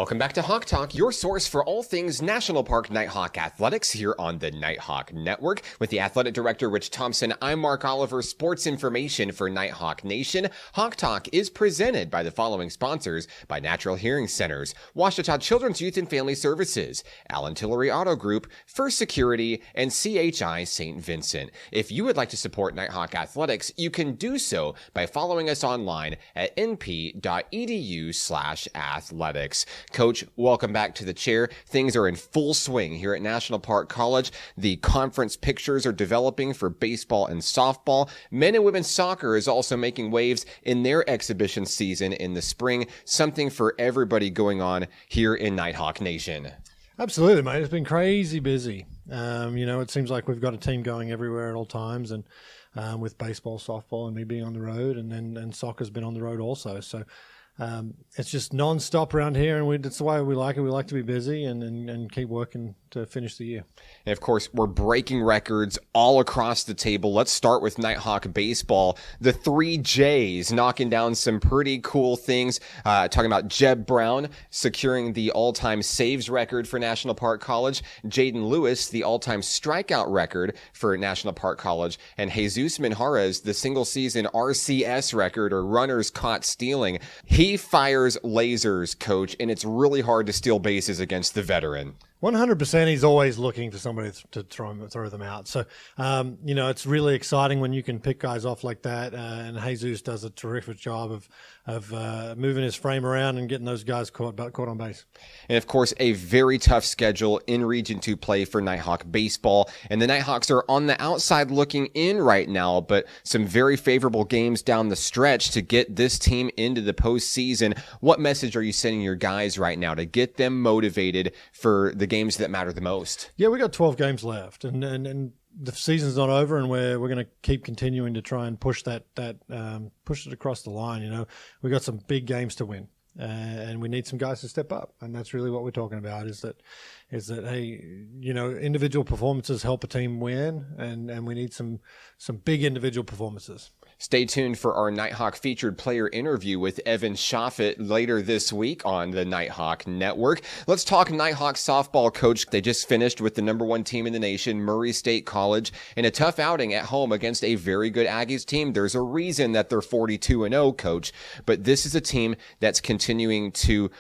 Welcome back to Hawk Talk, your source for all things National Park Nighthawk athletics here on the Nighthawk Network. With the athletic director, Rich Thompson, I'm Mark Oliver. Sports information for Nighthawk Nation. Hawk Talk is presented by the following sponsors: by Natural Hearing Centers, Ouachita Children's Youth and Family Services, Allen Tillery Auto Group, First Security, and CHI St. Vincent. If you would like to support Nighthawk athletics, you can do so by following us online at np.edu/athletics. Coach, welcome back to the chair. Things are in full swing here at National Park College. The conference pictures are developing for baseball and softball. Men and women's soccer is also making waves in their exhibition season in the spring. Something for everybody going on here in Nighthawk Nation. Absolutely, mate. It's been crazy busy. It seems like we've got a team going everywhere at all times, and with baseball, softball, and me being on the road, and soccer's been on the road also. So it's just non-stop around here, and that's the way we like it. We like to be busy and keep working to finish the year. And of course, we're breaking records all across the table. Let's start with Nighthawk baseball. The 3 J's knocking down some pretty cool things. Talking about Jeb Brown securing the all-time saves record for National Park College, Jaden Lewis the all-time strikeout record for National Park College, and Jesus Minjarez the single-season RCS record, or runners caught stealing. He fires lasers, Coach, and it's really hard to steal bases against the veteran. 100%. He's always looking for somebody to throw them out. So, it's really exciting when you can pick guys off like that. And Jesus does a terrific job of moving his frame around and getting those guys caught on base. And of course, a very tough schedule in Region 2 play for Nighthawk baseball. And the Nighthawks are on the outside looking in right now, but some very favorable games down the stretch to get this team into the postseason. What message are you sending your guys right now to get them motivated for the games that matter the most? Yeah, we got 12 games left, and the season's not over, and we're going to keep continuing to try and push push it across the line. We got some big games to win, and we need some guys to step up, and that's really what we're talking about. Is that hey, individual performances help a team win, and we need some big individual performances. Stay tuned for our Nighthawk featured player interview with Evan Shoffett later this week on the Nighthawk Network. Let's talk Nighthawk softball, Coach. They just finished with the #1 team in the nation, Murray State College, in a tough outing at home against a very good Aggies team. There's a reason that they're 42-0, Coach, but this is a team that's continuing to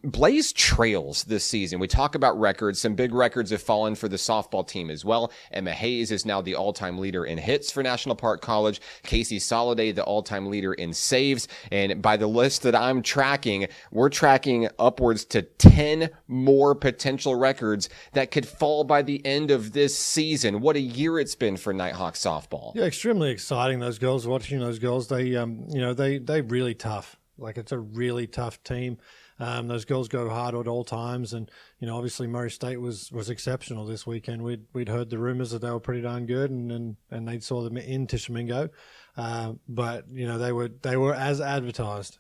blaze trails this season. We talk about records. Some big records have fallen for the softball team as well. Emma Hayes is now the all-time leader in hits for National Park College. Casey Soliday, the all-time leader in saves. And by the list that I'm tracking, we're tracking upwards to 10 more potential records that could fall by the end of this season. What a year it's been for Nighthawk softball. Yeah, extremely exciting. Those girls, watching those girls, they really tough. Like, it's a really tough team. Those girls go hard at all times, and obviously Murray State was exceptional this weekend. We'd heard the rumors that they were pretty darn good, and they saw them in Tishomingo, but they were as advertised.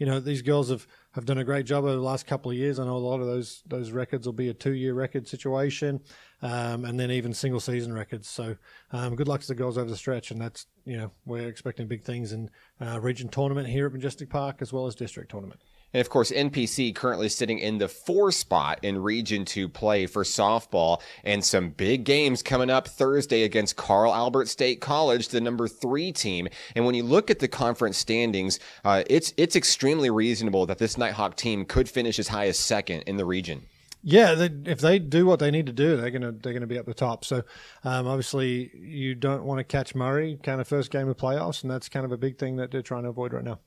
These girls have done a great job over the last couple of years. I know a lot of those records will be a 2-year record situation, and then even single season records. So good luck to the girls over the stretch, and that's we're expecting big things in region tournament here at Majestic Park as well as district tournament. And of course, NPC currently sitting in the 4 spot in Region 2 play for softball, and some big games coming up Thursday against Carl Albert State College, the #3 team. And when you look at the conference standings, it's extremely reasonable that this Nighthawk team could finish as high as 2nd in the region. Yeah, if they do what they need to do, they're gonna be up the top. So obviously, you don't want to catch Murray kind of first game of playoffs, and that's kind of a big thing that they're trying to avoid right now.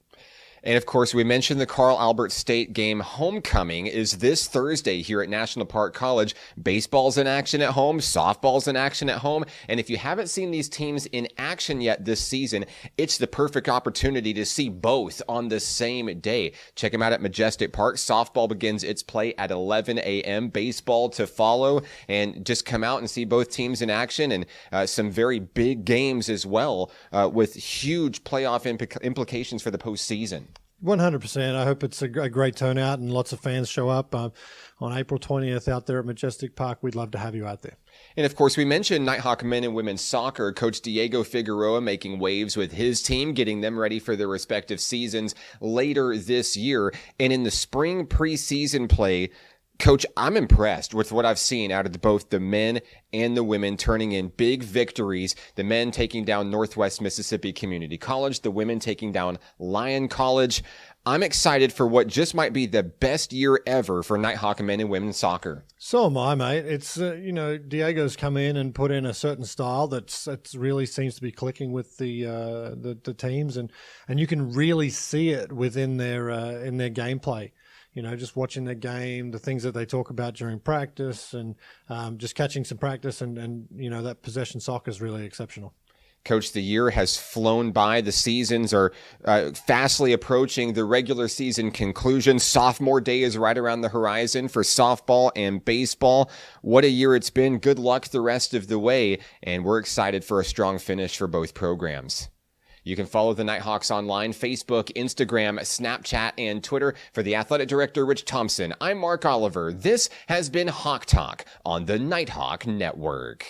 And of course, we mentioned the Carl Albert State game. Homecoming is this Thursday here at National Park College. Baseball's in action at home, softball's in action at home. And if you haven't seen these teams in action yet this season, it's the perfect opportunity to see both on the same day. Check them out at Majestic Park. Softball begins its play at 11 a.m. Baseball to follow, and just come out and see both teams in action, and some very big games as well, with huge playoff implications for the postseason. 100%. I hope it's a great turnout and lots of fans show up on April 20th out there at Majestic Park. We'd love to have you out there. And of course, we mentioned Nighthawk men and women's soccer. Coach Diego Figueroa making waves with his team, getting them ready for their respective seasons later this year. And in the spring preseason play, Coach, I'm impressed with what I've seen out of both the men and the women turning in big victories. The men taking down Northwest Mississippi Community College, the women taking down Lyon College. I'm excited for what just might be the best year ever for Nighthawk men and women's soccer. So am I, mate. It's, Diego's come in and put in a certain style that's really seems to be clicking with the teams, and you can really see it within their in their gameplay. Just watching the game, the things that they talk about during practice, and just catching some practice, and that possession soccer is really exceptional. Coach, the year has flown by. The seasons are fastly approaching the regular season conclusion. Sophomore day is right around the horizon for softball and baseball. What a year it's been. Good luck the rest of the way, and we're excited for a strong finish for both programs. You can follow the Nighthawks online, Facebook, Instagram, Snapchat, and Twitter. For the Athletic Director, Rich Thompson, I'm Mark Oliver. This has been Hawk Talk on the Nighthawk Network.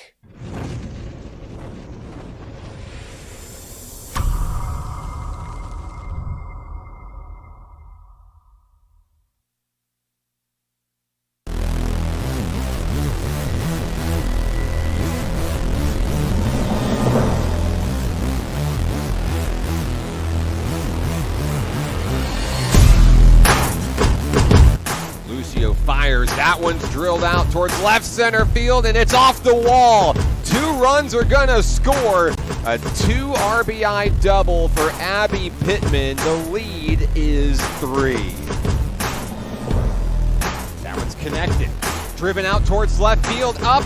Fires. That one's drilled out towards left center field, and it's off the wall. 2 runs are gonna score. A 2 RBI double for Abby Pittman. The lead is 3. That one's connected. Driven out towards left field. Up,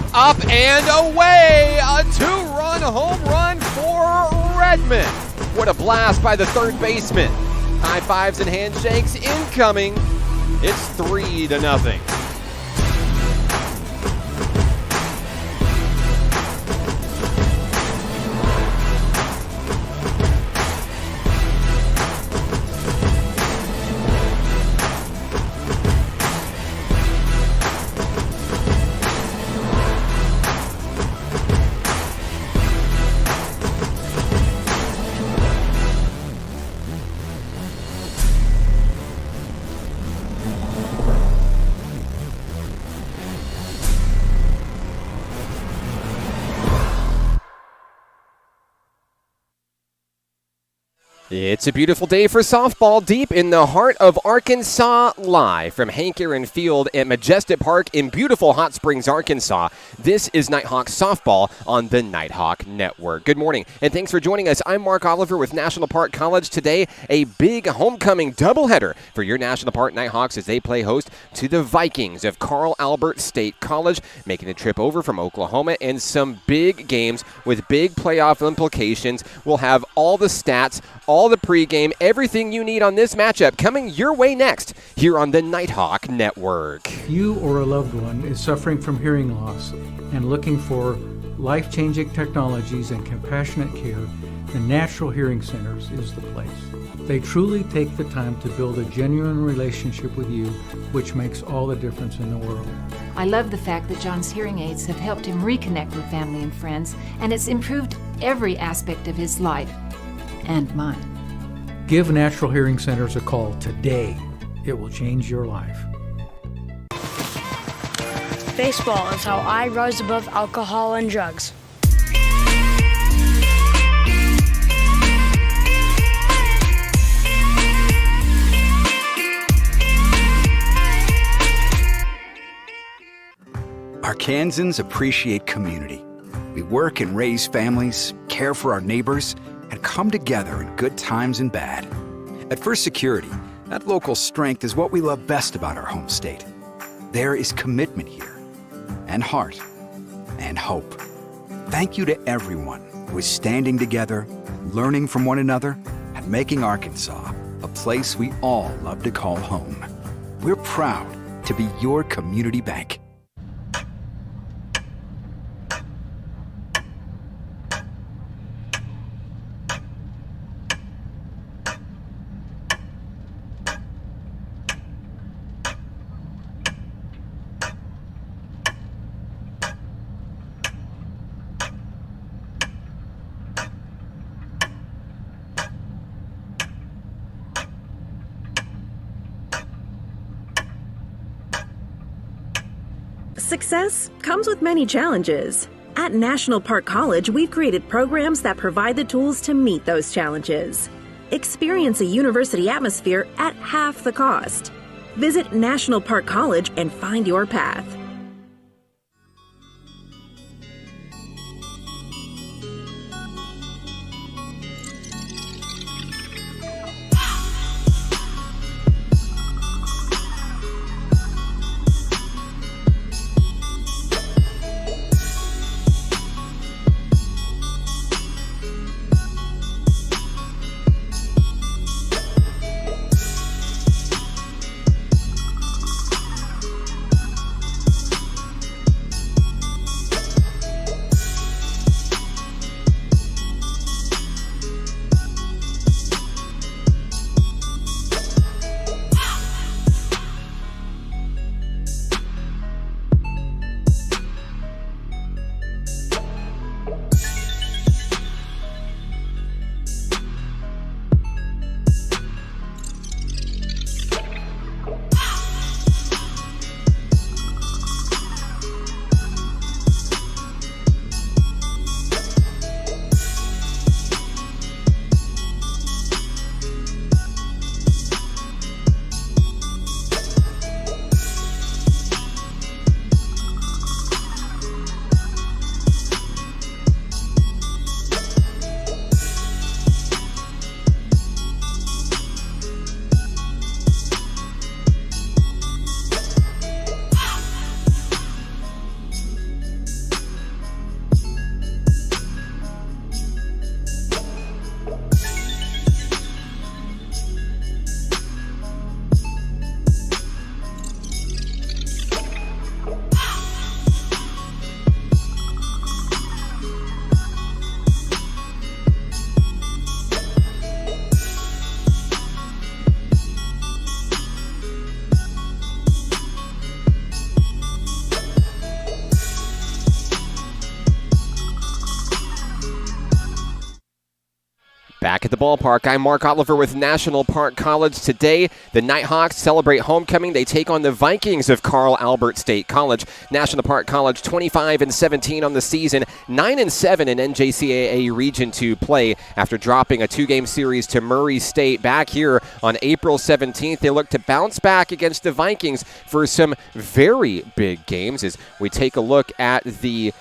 and away. A 2-run home run for Redmond. What a blast by the third baseman. High fives and handshakes incoming. It's 3-0. It's a beautiful day for softball deep in the heart of Arkansas, live from Hank Aaron Field at Majestic Park in beautiful Hot Springs, Arkansas. This is Nighthawk Softball on the Nighthawk Network. Good morning, and thanks for joining us. I'm Mark Oliver with National Park College. Today, a big homecoming doubleheader for your National Park Nighthawks as they play host to the Vikings of Carl Albert State College, making the trip over from Oklahoma, and some big games with big playoff implications. We'll have all the stats, all the pregame, everything you need on this matchup coming your way next here on the Nighthawk Network. If you or a loved one is suffering from hearing loss and looking for life-changing technologies and compassionate care, the Natural Hearing Centers is the place. They truly take the time to build a genuine relationship with you, which makes all the difference in the world. I love the fact that John's hearing aids have helped him reconnect with family and friends, and it's improved every aspect of his life and mine. Give Natural Hearing Centers a call today. It will change your life. Baseball is how I rise above alcohol and drugs. Arkansans appreciate community. We work and raise families, care for our neighbors, and come together in good times and bad. At First Security, that local strength is what we love best about our home state. There is commitment here, and heart, and hope. Thank you to everyone who is standing together, learning from one another, and making Arkansas a place we all love to call home. We're proud to be your community bank. Success comes with many challenges. At National Park College, we've created programs that provide the tools to meet those challenges. Experience a university atmosphere at half the cost. Visit National Park College and find your path. Back at the ballpark, I'm Mark Oliver with National Park College. Today, the Nighthawks celebrate homecoming. They take on the Vikings of Carl Albert State College. National Park College 25-17 on the season, 9-7 in NJCAA Region 2 play after dropping a two-game series to Murray State back here on April 17th. They look to bounce back against the Vikings for some very big games. As we take a look at the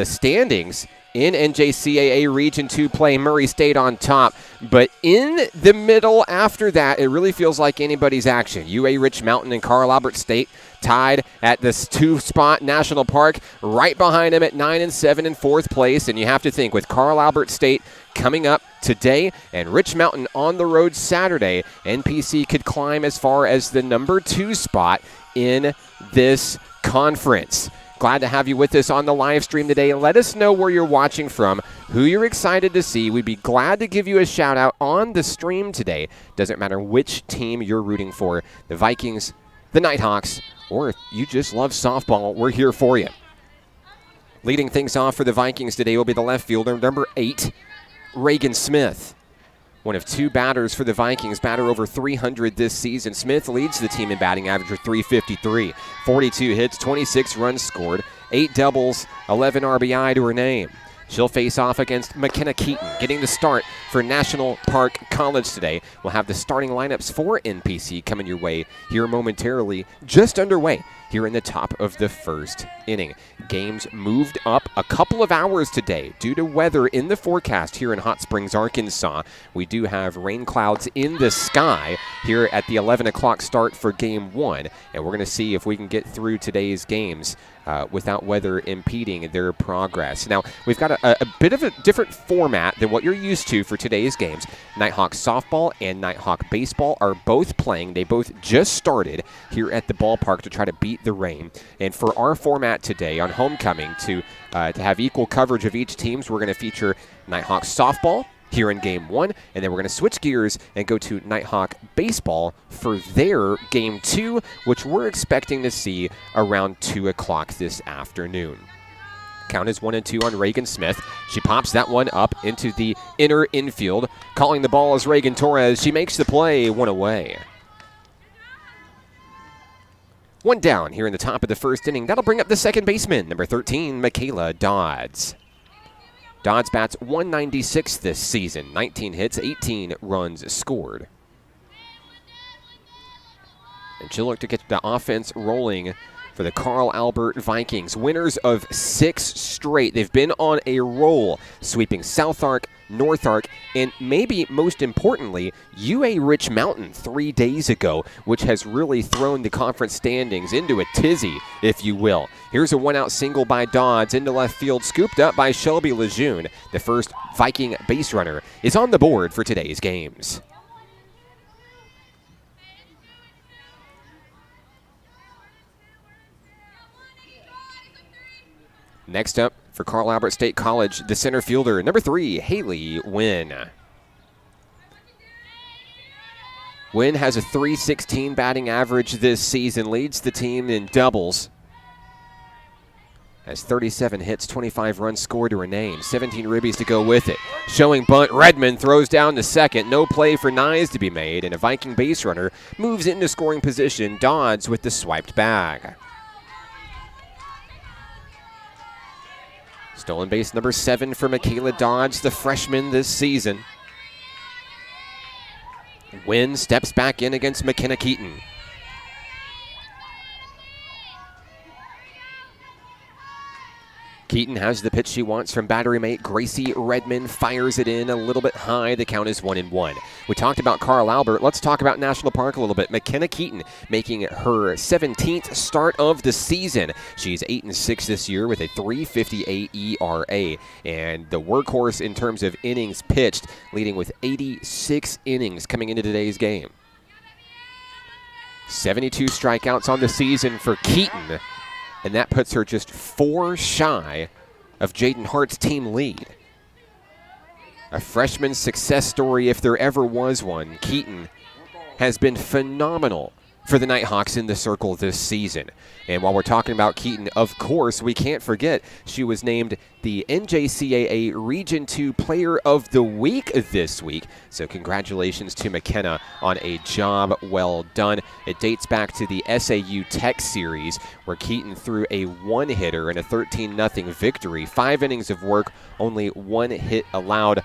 standings in NJCAA Region 2 play, Murray State on top. But in the middle after that, it really feels like anybody's action. UA Rich Mountain and Carl Albert State tied at this 2-spot. National Park right behind them at 9-7 in 4th place. And you have to think, with Carl Albert State coming up today and Rich Mountain on the road Saturday, NPC could climb as far as the number 2 spot in this conference. Glad to have you with us on the live stream today. Let us know where you're watching from, who you're excited to see. We'd be glad to give you a shout out on the stream today. Doesn't matter which team you're rooting for, the Vikings, the Nighthawks, or if you just love softball, we're here for you. Leading things off for the Vikings today will be the left fielder, number 8, Reagan Smith. One of 2 batters for the Vikings, batter over 300 this season. Smith leads the team in batting average with 353. 42 hits, 26 runs scored, 8 doubles, 11 RBI to her name. She'll face off against McKenna Keaton, getting the start for National Park College today. We'll have the starting lineups for NPC coming your way here momentarily, just underway here in the top of the first inning. Games moved up a couple of hours today due to weather in the forecast here in Hot Springs, Arkansas. We do have rain clouds in the sky here at the 11 o'clock start for Game 1, and we're going to see if we can get through today's games without weather impeding their progress. Now, we've got a bit of a different format than what you're used to for today's games. Nighthawk softball and Nighthawk baseball are both playing. They both just started here at the ballpark to try to beat the rain. And for our format today on homecoming, to have equal coverage of each teams, we're going to feature Nighthawk softball here in Game 1, and then we're going to switch gears and go to Nighthawk baseball for their Game 2, which we're expecting to see around 2 o'clock this afternoon. Count is 1-2 on Reagan Smith. She pops that one up into the inner infield. Calling the ball is Reagan Torres. She makes the play, one away. One down here in the top of the first inning. That'll bring up the second baseman, number 13, Michaela Dodds. Dodds bats .196 this season, 19 hits, 18 runs scored. And she'll look to get the offense rolling for the Carl Albert Vikings. Winners of 6 straight. They've been on a roll, sweeping South Ark, North Ark, and maybe most importantly, UA Rich Mountain 3 days ago, which has really thrown the conference standings into a tizzy, if you will. Here's a one-out single by Dodds into left field, scooped up by Shelby Lejeune. The first Viking base runner is on the board for today's games. Next up for Carl Albert State College, the center fielder, number 3, Haley Wynn. Wynn has a .316 batting average this season, leads the team in doubles. Has 37 hits, 25 runs scored to her name, 17 ribbies to go with it. Showing bunt, Redmond throws down to second, no play for Nyes to be made, and a Viking base runner moves into scoring position, Dodds with the swiped bag. Stolen base number 7 for Michaela Dodds, the freshman this season. Wynn steps back in against McKenna Keaton. Keaton has the pitch she wants from battery mate Gracie Redmond, fires it in a little bit high. The count is 1-1. We talked about Carl Albert. Let's talk about National Park a little bit. McKenna Keaton making her 17th start of the season. She's 8-6 this year with a .358 ERA. And the workhorse in terms of innings pitched, leading with 86 innings coming into today's game. 72 strikeouts on the season for Keaton. And that puts her just 4 shy of Jaden Hart's team lead. A freshman success story if there ever was one. Keaton has been phenomenal for the Nighthawks in the circle this season. And while we're talking about Keaton, of course, we can't forget she was named the NJCAA Region 2 Player of the Week this week. So congratulations to McKenna on a job well done. It dates back to the SAU Tech Series where Keaton threw a one-hitter in a 13-0 victory. 5 innings of work, only 1 hit allowed.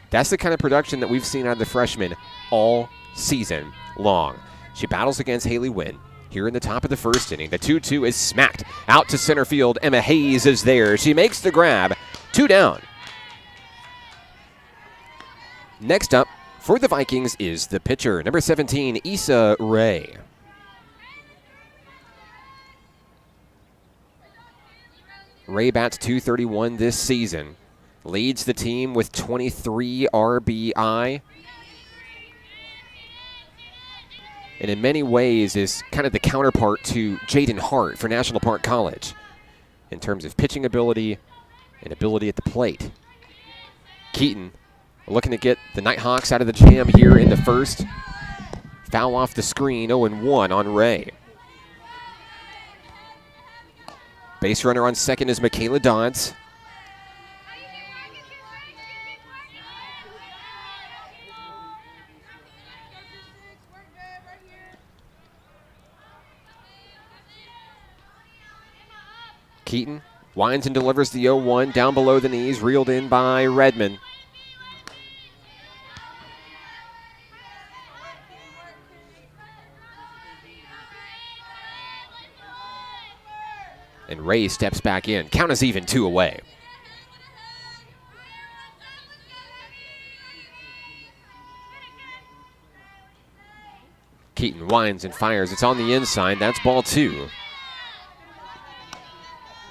That's the kind of production that we've seen out of the freshman all season long. She battles against Haley Wynn here in the top of the first inning. The 2-2 is smacked out to center field. Emma Hayes is there. She makes the grab. 2 down. Next up for the Vikings is the pitcher, number 17, Issa Ray. Ray bats .231 this season. Leads the team with 23 RBI. And in many ways is kind of the counterpart to Jaden Hart for National Park College in terms of pitching ability and ability at the plate. Keaton looking to get the Nighthawks out of the jam here in the first. Foul off the screen, 0-1 on Ray. Base runner on second is Michaela Dodds. Keaton winds and delivers the 0-1 down below the knees, reeled in by Redmond. And Ray steps back in. Count is even, 2 away. Keaton winds and fires. It's on the inside. That's ball 2.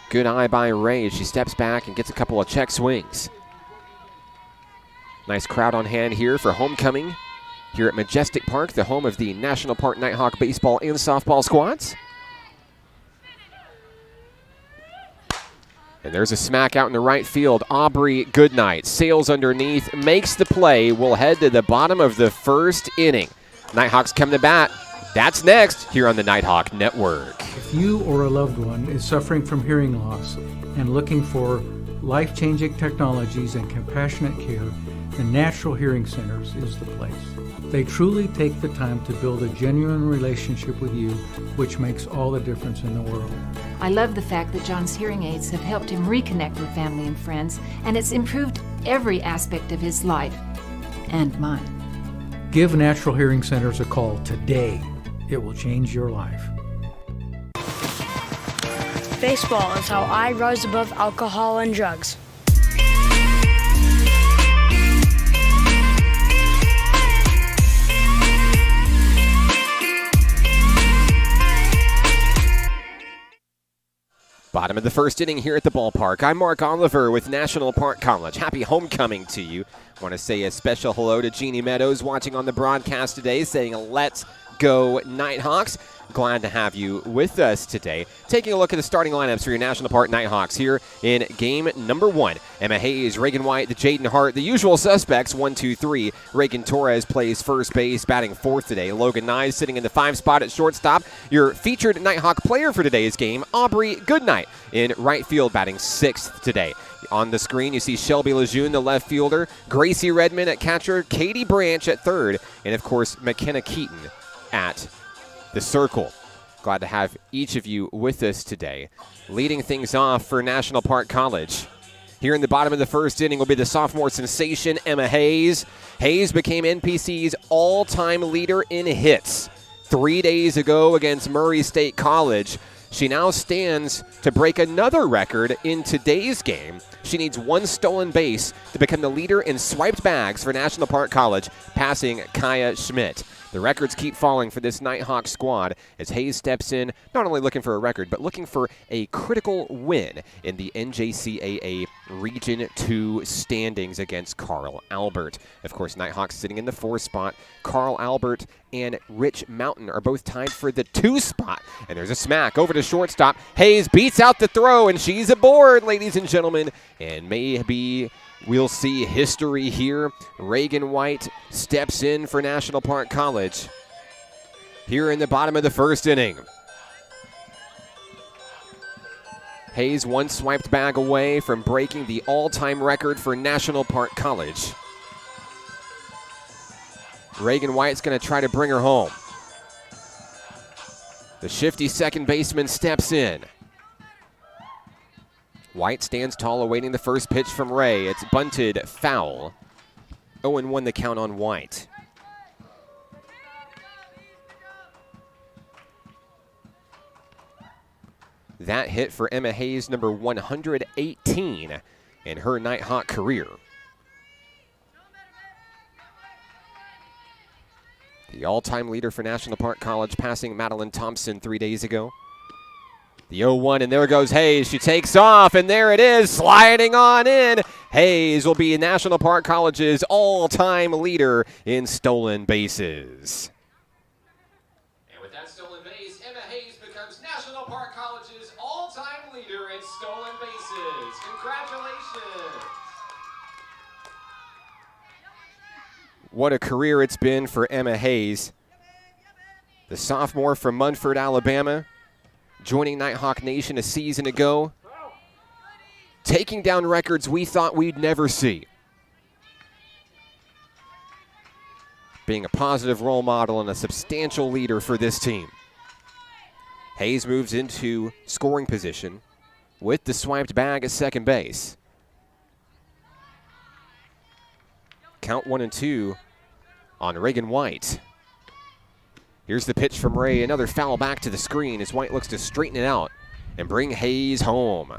Good eye by Ray as she steps back and gets a couple of check swings. Nice crowd on hand here for homecoming here at Majestic Park, the home of the National Park Nighthawk baseball and softball squads. And there's a smack out in the right field. Aubrey Goodnight sails underneath, makes the play. We'll head to the bottom of the first inning. Nighthawks come to bat. That's next here on the Nighthawk Network. If you or a loved one is suffering from hearing loss and looking for life-changing technologies and compassionate care, the Natural Hearing Centers is the place. They truly take the time to build a genuine relationship with you, which makes all the difference in the world. I love the fact that John's hearing aids have helped him reconnect with family and friends, and it's improved every aspect of his life and mine. Give Natural Hearing Centers a call today. It will change your life. Baseball is how I rose above alcohol and drugs. Bottom of the first inning here at the ballpark. I'm Mark Oliver with National Park College. Happy homecoming to you. Want to say a special hello to Jeannie Meadows watching on the broadcast today, saying let's go Nighthawks. Glad to have you with us today. Taking a look at the starting lineups for your National Park Nighthawks here in game number 1. Emma Hayes, Reagan White, the Jaden Hart, the usual suspects, 1, 2, 3. Reagan Torres plays first base, batting 4th today. Logan Nye sitting in the 5 spot at shortstop. Your featured Nighthawk player for today's game, Aubrey Goodnight, in right field, batting 6th today. On the screen, you see Shelby Lejeune, the left fielder, Gracie Redmond at catcher, Katie Branch at third, and of course, McKenna Keaton at the circle. Glad to have each of you with us today. Leading things off for National Park College. Here in the bottom of the first inning will be the sophomore sensation, Emma Hayes. Hayes became NPC's all-time leader in hits 3 days ago against Murray State College. She now stands to break another record in today's game. She needs 1 stolen base to become the leader in swiped bags for National Park College, passing Kaya Schmidt. The records keep falling for this Nighthawk squad as Hayes steps in, not only looking for a record, but looking for a critical win in the NJCAA Region 2 standings against Carl Albert. Of course, Nighthawks sitting in the 4 spot. Carl Albert and Rich Mountain are both tied for the 2 spot. And there's a smack over to shortstop. Hayes beats out the throw, and she's aboard, ladies and gentlemen. And maybe we'll see history here. Reagan White steps in for National Park College here in the bottom of the first inning. Hayes 1 swiped bag away from breaking the all-time record for National Park College. Reagan White's going to try to bring her home. The shifty second baseman steps in. White stands tall awaiting the first pitch from Ray. It's bunted foul. 0-1 the count on White. That hit for Emma Hayes, number 118 in her Nighthawk career. The all-time leader for National Park College, passing Madeline Thompson 3 days ago. The 0-1, and there goes Hayes. She takes off, and there it is, sliding on in. Hayes will be National Park College's all-time leader in stolen bases. And with that stolen base, Emma Hayes becomes National Park College's all-time leader in stolen bases. Congratulations. What a career it's been for Emma Hayes, the sophomore from Munford, Alabama, joining Nighthawk Nation a season ago, taking down records we thought we'd never see. Being a positive role model and a substantial leader for this team. Hayes moves into scoring position with the swiped bag at second base. Count 1-2 on Reagan White. Here's the pitch from Ray. Another foul back to the screen as White looks to straighten it out and bring Hayes home.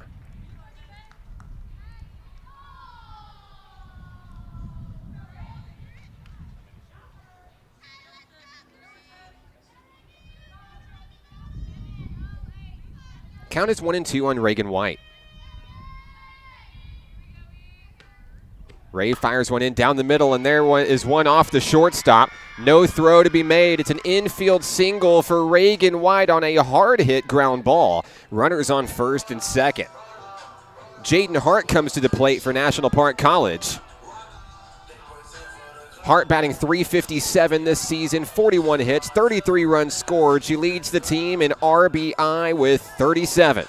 Count is 1-2 on Reagan White. Ray fires one in down the middle, and there is one off the shortstop. No throw to be made. It's an infield single for Reagan White on a hard-hit ground ball. Runners on first and second. Jaden Hart comes to the plate for National Park College. Hart batting .357 this season, 41 hits, 33 runs scored. She leads the team in RBI with 37.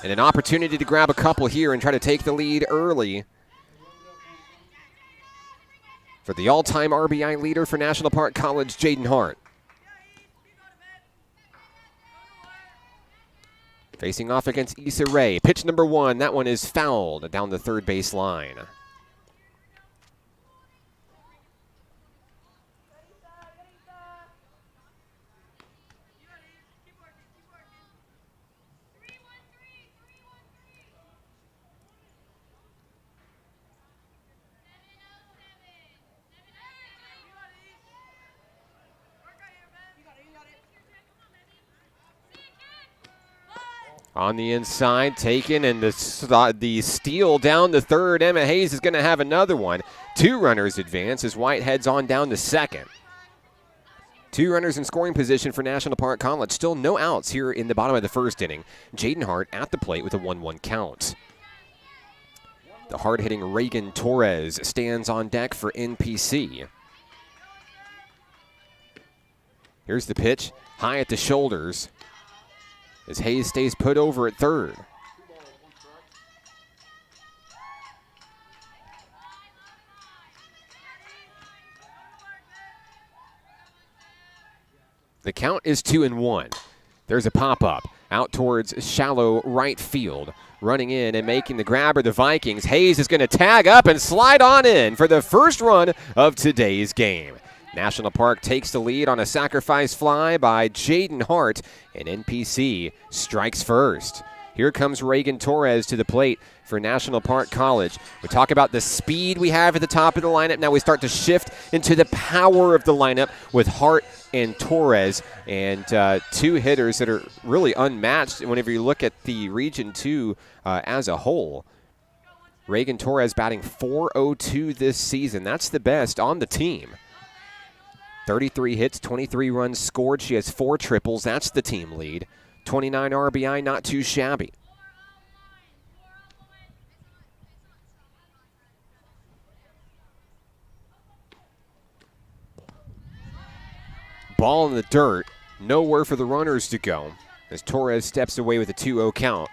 And an opportunity to grab a couple here and try to take the lead early for the all-time RBI leader for National Park College, Jaden Hart. Facing off against Issa Rae. Pitch number 1, that one is fouled down the third base line. On the inside, taken, and the steal down the third. Emma Hayes is going to have another one. 2 runners advance as White heads on down to second. 2 runners in scoring position for National Park College. Still no outs here in the bottom of the first inning. Jaden Hart at the plate with a 1-1 count. The hard-hitting Reagan Torres stands on deck for NPC. Here's the pitch, high at the shoulders, as Hayes stays put over at third. The count is 2-1. There's a pop-up out towards shallow right field. Running in and making the grab are the Vikings. Hayes is going to tag up and slide on in for the first run of today's game. National Park takes the lead on a sacrifice fly by Jaden Hart, and NPC strikes first. Here comes Reagan Torres to the plate for National Park College. We talk about the speed we have at the top of the lineup. Now we start to shift into the power of the lineup with Hart and Torres, and 2 hitters that are really unmatched whenever you look at the Region 2 as a whole. Reagan Torres batting .402 this season. That's the best on the team. 33 hits, 23 runs scored. She has 4 triples. That's the team lead. 29 RBI, not too shabby. Ball in the dirt. Nowhere for the runners to go as Torres steps away with a 2-0 count.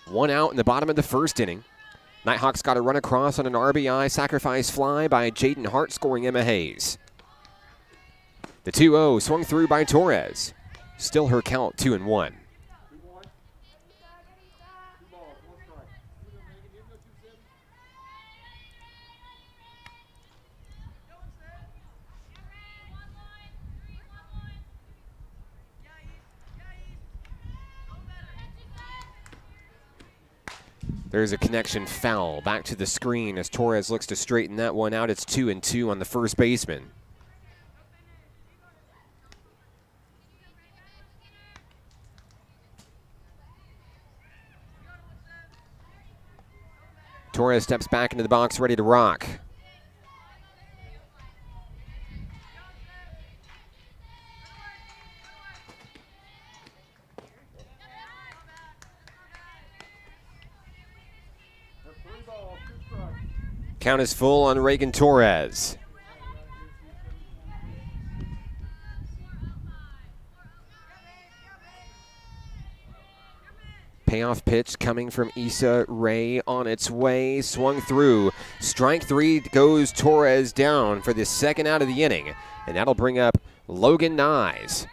1 out in the bottom of the first inning. Nighthawks got a run across on an RBI sacrifice fly by Jaden Hart, scoring Emma Hayes. The 2-0 swung through by Torres. Still her count 2-1. There's a connection foul back to the screen as Torres looks to straighten that one out. It's 2-2 on the first baseman. Torres steps back into the box, ready to rock. Count is full on Reagan Torres. Payoff pitch coming from Issa Rae on its way. Swung through. Strike 3 goes Torres down for the second out of the inning. And that'll bring up Logan Nyes.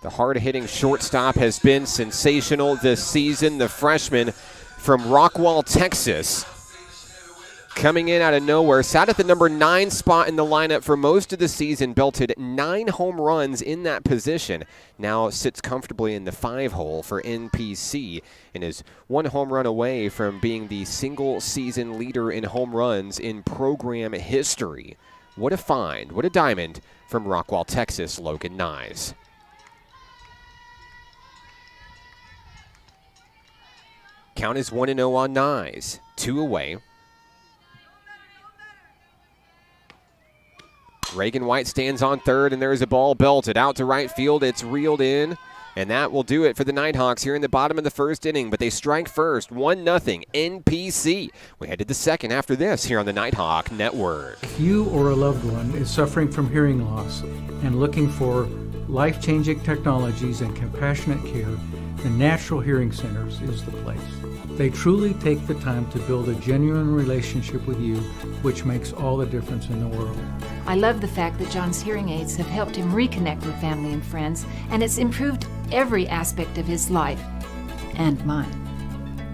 The hard-hitting shortstop has been sensational this season. The freshman from Rockwall, Texas, coming in out of nowhere, sat at the number 9 spot in the lineup for most of the season, belted 9 home runs in that position. Now sits comfortably in the 5 hole for NPC and is 1 home run away from being the single season leader in home runs in program history. What a find, what a diamond from Rockwall, Texas, Logan Nyes. Count is 1-0 on Nyes, 2 away. Reagan White stands on third, and there is a ball belted out to right field. It's reeled in, and that will do it for the Nighthawks here in the bottom of the first inning. But they strike first, 1-0 NPC. We head to the second after this here on the Nighthawk Network. If you or a loved one is suffering from hearing loss and looking for life-changing technologies and compassionate care, the Natural Hearing Centers is the place. They truly take the time to build a genuine relationship with you, which makes all the difference in the world. I love the fact that John's hearing aids have helped him reconnect with family and friends, and it's improved every aspect of his life and mine.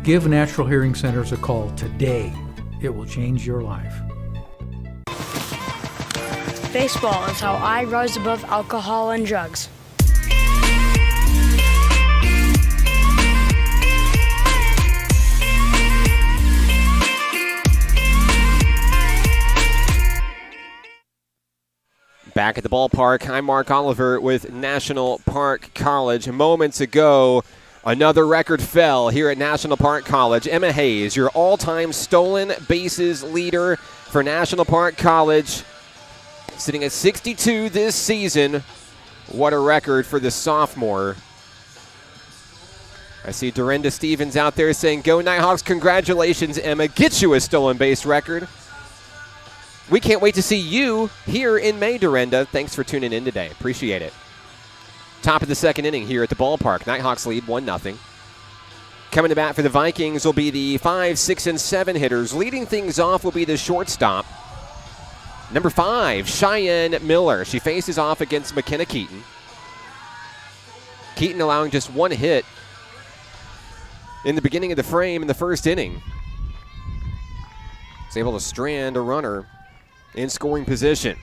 Give Natural Hearing Centers a call today. It will change your life. Baseball is how I rose above alcohol and drugs. Back at the ballpark, I'm Mark Oliver with National Park College. Moments ago, another record fell here at National Park College. Emma Hayes, your all-time stolen bases leader for National Park College, sitting at 62 this season. What a record for the sophomore. I see Dorinda Stevens out there saying, "Go Nighthawks, congratulations, Emma. Get you a stolen base record." We can't wait to see you here in May, Dorinda. Thanks for tuning in today. Appreciate it. Top of the second inning here at the ballpark. Nighthawks lead 1-0. Coming to bat for the Vikings will be the 5, 6, and 7 hitters. Leading things off will be the shortstop, number 5, Cheyenne Miller. She faces off against McKenna Keaton. Keaton allowing just one hit in the beginning of the frame in the first inning. Is able to strand a runner in scoring position.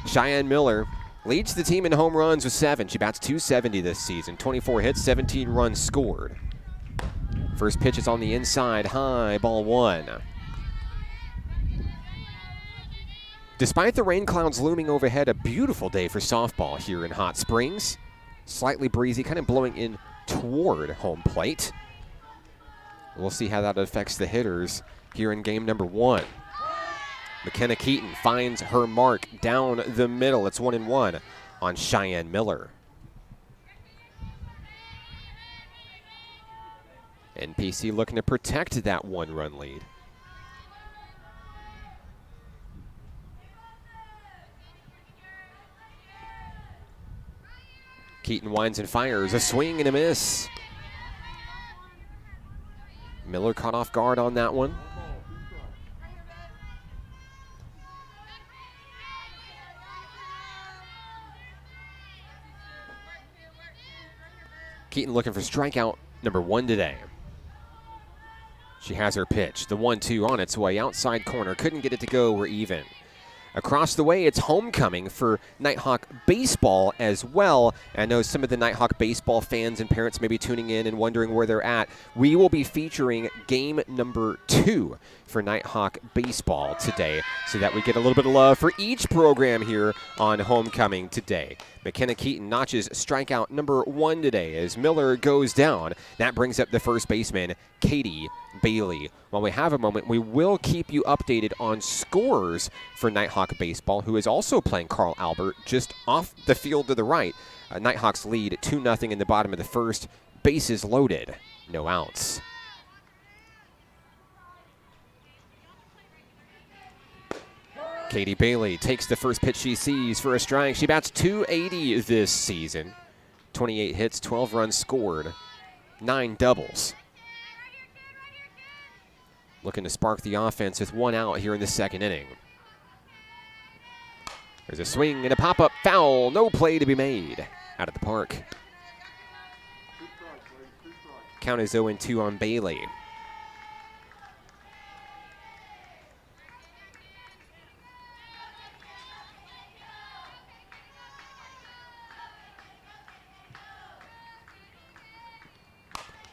Cheyenne Miller leads the team in home runs with 7. She bats .270 this season. 24 hits, 17 runs scored. First pitch is on the inside, high, ball 1. Despite the rain clouds looming overhead, a beautiful day for softball here in Hot Springs. Slightly breezy, kind of blowing in toward home plate. We'll see how that affects the hitters here in game number 1. McKenna Keaton finds her mark down the middle. It's 1-1 on Cheyenne Miller. NPC looking to protect that 1-run lead. Keaton winds and fires. A swing and a miss. Miller caught off guard on that one. Keaton looking for strikeout number 1 today. She has her pitch. The 1-2 on its way. Outside corner. Couldn't get it to go. We're even. Across the way, it's homecoming for Nighthawk baseball as well. I know some of the Nighthawk baseball fans and parents may be tuning in and wondering where they're at. We will be featuring game number 2 for Nighthawk baseball today so that we get a little bit of love for each program here on homecoming today. McKenna Keaton notches strikeout number 1 today as Miller goes down. That brings up the first baseman, Katie Bailey. While we have a moment, we will keep you updated on scores for Nighthawk baseball, who is also playing Carl Albert just off the field to the right. Nighthawks lead 2-0 in the bottom of the first. Bases loaded, no outs. Katie Bailey takes the first pitch she sees for a strike. She bats .280 this season. 28 hits, 12 runs scored, 9 doubles. Looking to spark the offense with 1 out here in the second inning. There's a swing and a pop-up foul. No play to be made out of the park. Count is 0-2 on Bailey.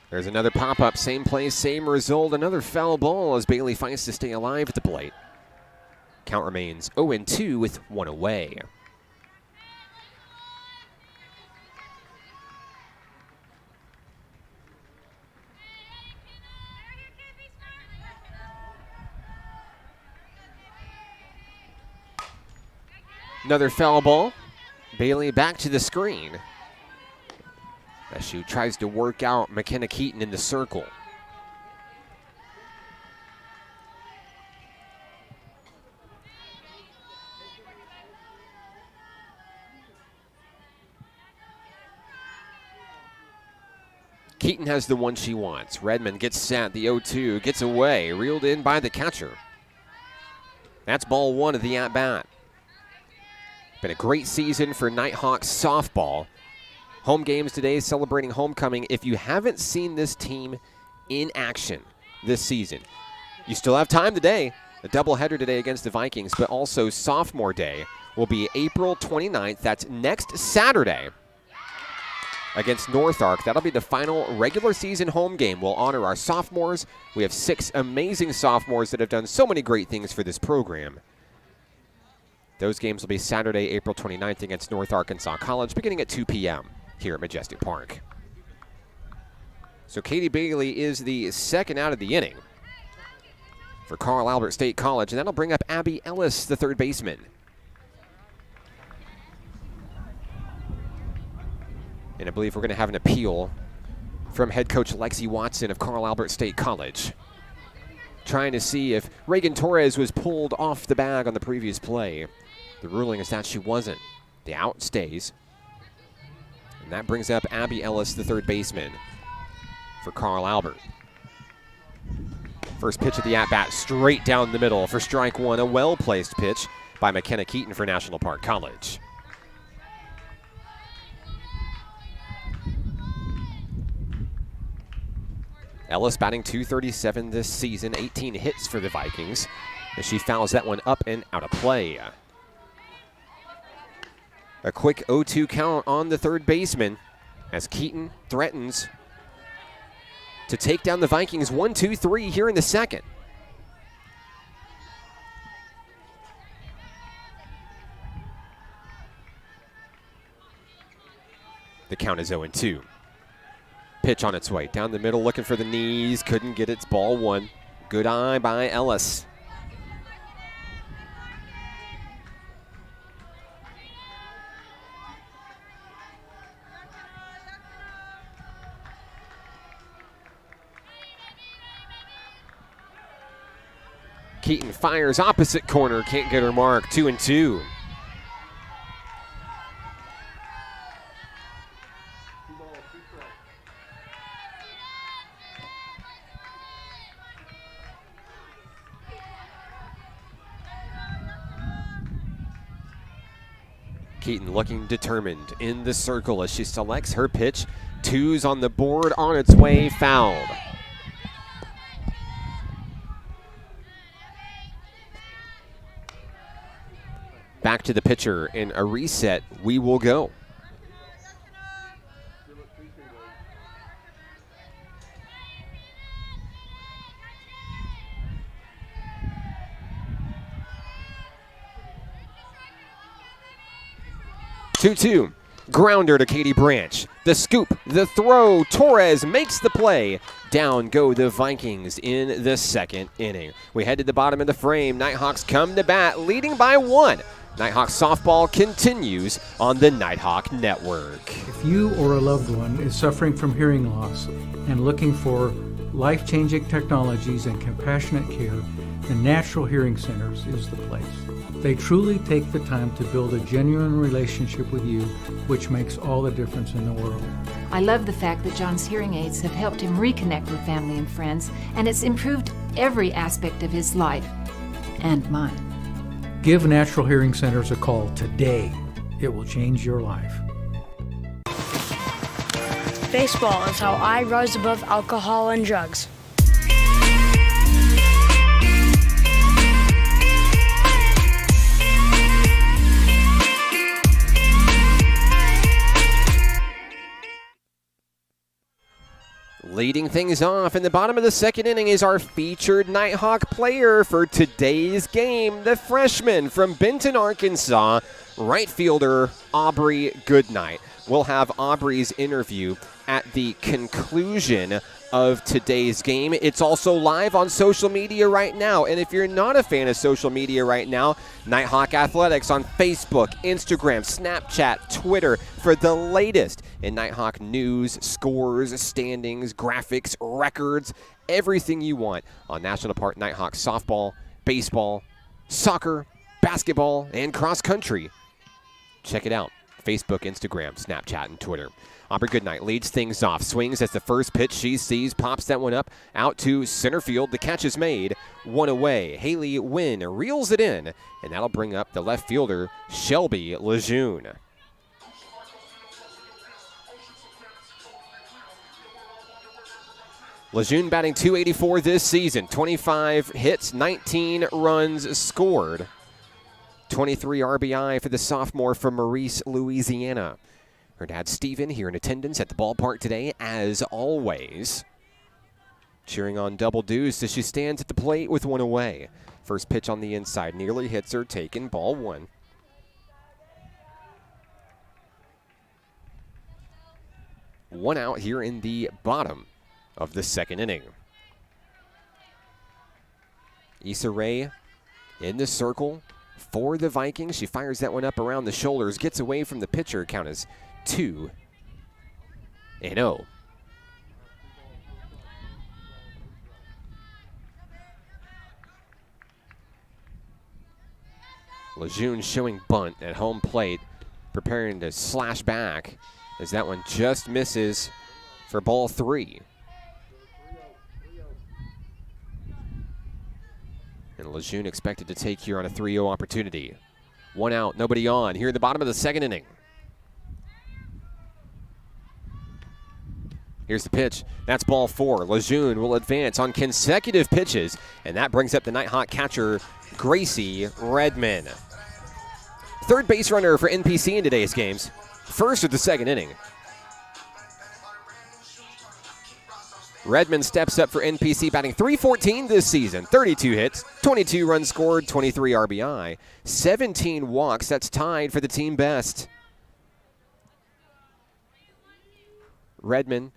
There's another pop-up, same place, same result, another foul ball as Bailey fights to stay alive at the plate. Count remains 0-2 with 1 away. Another foul ball. Bailey back to the screen as she tries to work out McKenna Keaton in the circle. Keaton has the one she wants. Redmond gets set. The 0-2 gets away. Reeled in by the catcher. That's ball one of the at-bat. Been a great season for Nighthawks softball. Home games today celebrating homecoming. If you haven't seen this team in action this season, you still have time today. A doubleheader today against the Vikings, but also sophomore day will be April 29th. That's next Saturday against North Ark. That'll be the final regular season home game. We'll honor our sophomores. We have 6 amazing sophomores that have done so many great things for this program. Those games will be Saturday, April 29th against North Arkansas College, beginning at 2 p.m. here at Majestic Park. So Katie Bailey is the second out of the inning for Carl Albert State College, and that'll bring up Abby Ellis, the third baseman. And I believe we're going to have an appeal from head coach Lexi Watson of Carl Albert State College, trying to see if Reagan Torres was pulled off the bag on the previous play. The ruling is that she wasn't. The out stays. And that brings up Abby Ellis, the third baseman for Carl Albert. First pitch of the at-bat, straight down the middle for strike one. A well-placed pitch by McKenna Keaton for National Park College. Ellis batting .237 this season, 18 hits for the Vikings, as she fouls that one up and out of play. A quick 0-2 count on the third baseman as Keaton threatens to take down the Vikings 1-2-3 here in the second. The count is 0-2. Pitch on its way down the middle, looking for the knees, couldn't get it. It's ball one. Good eye by Ellis. Keaton fires opposite corner, can't get her mark. 2-2. Keaton looking determined in the circle as she selects her pitch. 2's on the board, on its way, fouled. Back to the pitcher in a reset. We will go. Two. Grounder to Katie Branch. The scoop, the throw. Torres makes the play. Down go the Vikings in the second inning. We head to the bottom of the frame. Nighthawks come to bat, leading by 1. Nighthawk softball continues on the Nighthawk Network. If you or a loved one is suffering from hearing loss and looking for life-changing technologies and compassionate care, the Natural Hearing Centers is the place. They truly take the time to build a genuine relationship with you, which makes all the difference in the world. I love the fact that John's hearing aids have helped him reconnect with family and friends, and it's improved every aspect of his life and mine. Give Natural Hearing Centers a call today. It will change your life. Baseball is how I rose above alcohol and drugs. Leading things off in the bottom of the second inning is our featured Nighthawk player for today's game, the freshman from Benton, Arkansas, right fielder Aubrey Goodnight. We'll have Aubrey's interview at the conclusion of today's game. It's also live on social media right now. And if you're not a fan of social media right now, Nighthawk Athletics on Facebook, Instagram, Snapchat, Twitter for the latest in Nighthawk news, scores, standings, graphics, records, everything you want on National Park Nighthawk softball, baseball, soccer, basketball, and cross country. Check it out. Facebook, Instagram, Snapchat, and Twitter. Aubrey Goodnight leads things off, swings as the first pitch she sees, pops that one up out to center field. The catch is made, one away. Haley Wynn reels it in, and that'll bring up the left fielder, Shelby Lejeune. Lejeune batting .284 this season, 25 hits, 19 runs scored. 23 RBI for the sophomore from Maurice, Louisiana. Her dad, Steven, here in attendance at the ballpark today, as always. Cheering on Double Deuce as she stands at the plate with one away. First pitch on the inside, nearly hits her, taken, ball one. One out here in the bottom of the second inning. Issa Rae in the circle for the Vikings. She fires that one up around the shoulders, gets away from the pitcher. Count is 2-0. Lejeune showing bunt at home plate, preparing to slash back as that one just misses for ball 3. And Lejeune expected to take here on a 3-0 opportunity. One out, nobody on. Here at the bottom of the second inning. Here's the pitch. That's ball 4. Lejeune will advance on consecutive pitches, and that brings up the Nighthawk catcher, Gracie Redman. Third base runner for NPC in today's games. First of the second inning. Redmond steps up for NPC, batting .314 this season. 32 hits, 22 runs scored, 23 RBI, 17 walks. That's tied for the team best. Redmond,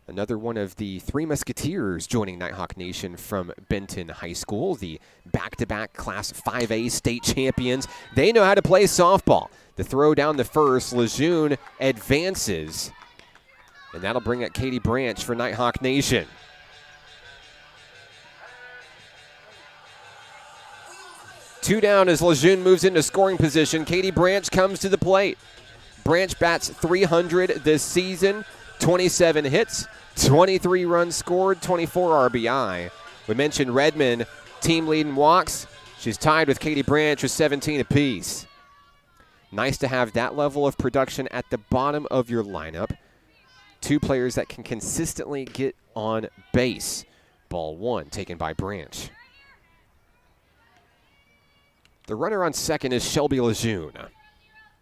another one of the three Musketeers joining Nighthawk Nation from Benton High School, the back-to-back Class 5A state champions. They know how to play softball. The throw down the first, Lejeune advances. And that'll bring up Katie Branch for Nighthawk Nation. Two down as Lejeune moves into scoring position. Katie Branch comes to the plate. Branch bats .300 this season, 27 hits, 23 runs scored, 24 RBI. We mentioned Redmond, team leading walks. She's tied with Katie Branch with 17 apiece. Nice to have that level of production at the bottom of your lineup. Two players that can consistently get on base. Ball 1 taken by Branch. The runner on second is Shelby Lejeune.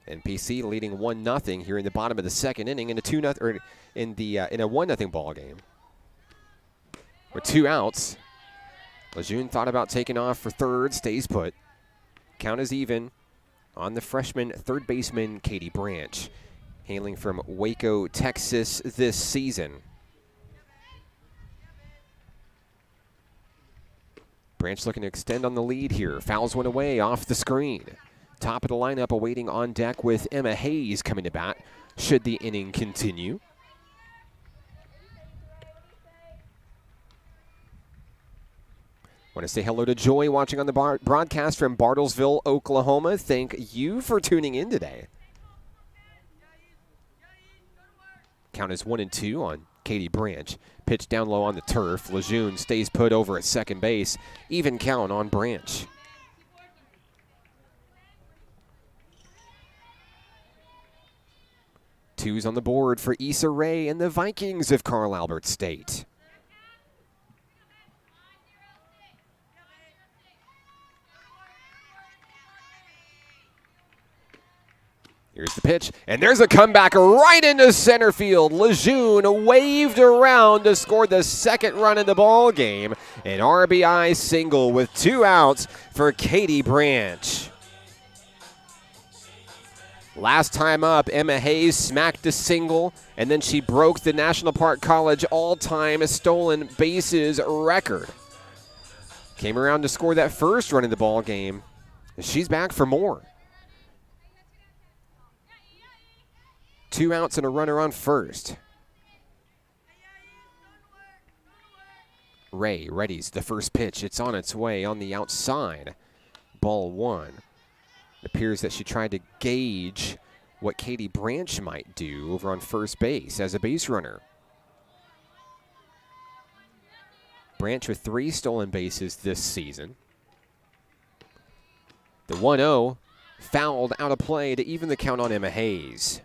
NPC leading 1-0 here in the bottom of the second inning in a 2-0 or in a 1-0 ball game. With 2 outs, Lejeune thought about taking off for third, stays put. Count is even on the freshman third baseman Katie Branch, hailing from Waco, Texas this season. Branch looking to extend on the lead here. Fouls one away off the screen. Top of the lineup awaiting on deck with Emma Hayes coming to bat should the inning continue. Want to say hello to Joy watching on the broadcast from Bartlesville, Oklahoma. Thank you for tuning in today. Count is 1-2 on Katie Branch. Pitch down low on the turf. Lejeune stays put over at second base. Even count on Branch. Twos on the board for Issa Rae and the Vikings of Carl Albert State. Here's the pitch, and there's a comeback right into center field. Lejeune waved around to score the second run in the ball game. An RBI single with 2 outs for Katie Branch. Last time up, Emma Hayes smacked a single, and then she broke the National Park College all-time stolen bases record. Came around to score that first run in the ball game, and she's back for more. 2 outs and a runner on first. Rae readies the first pitch. It's on its way on the outside. Ball 1. It appears that she tried to gauge what Katie Branch might do over on first base as a base runner. Branch with 3 stolen bases this season. The 1-0 fouled out of play to even the count on Emma Hayes.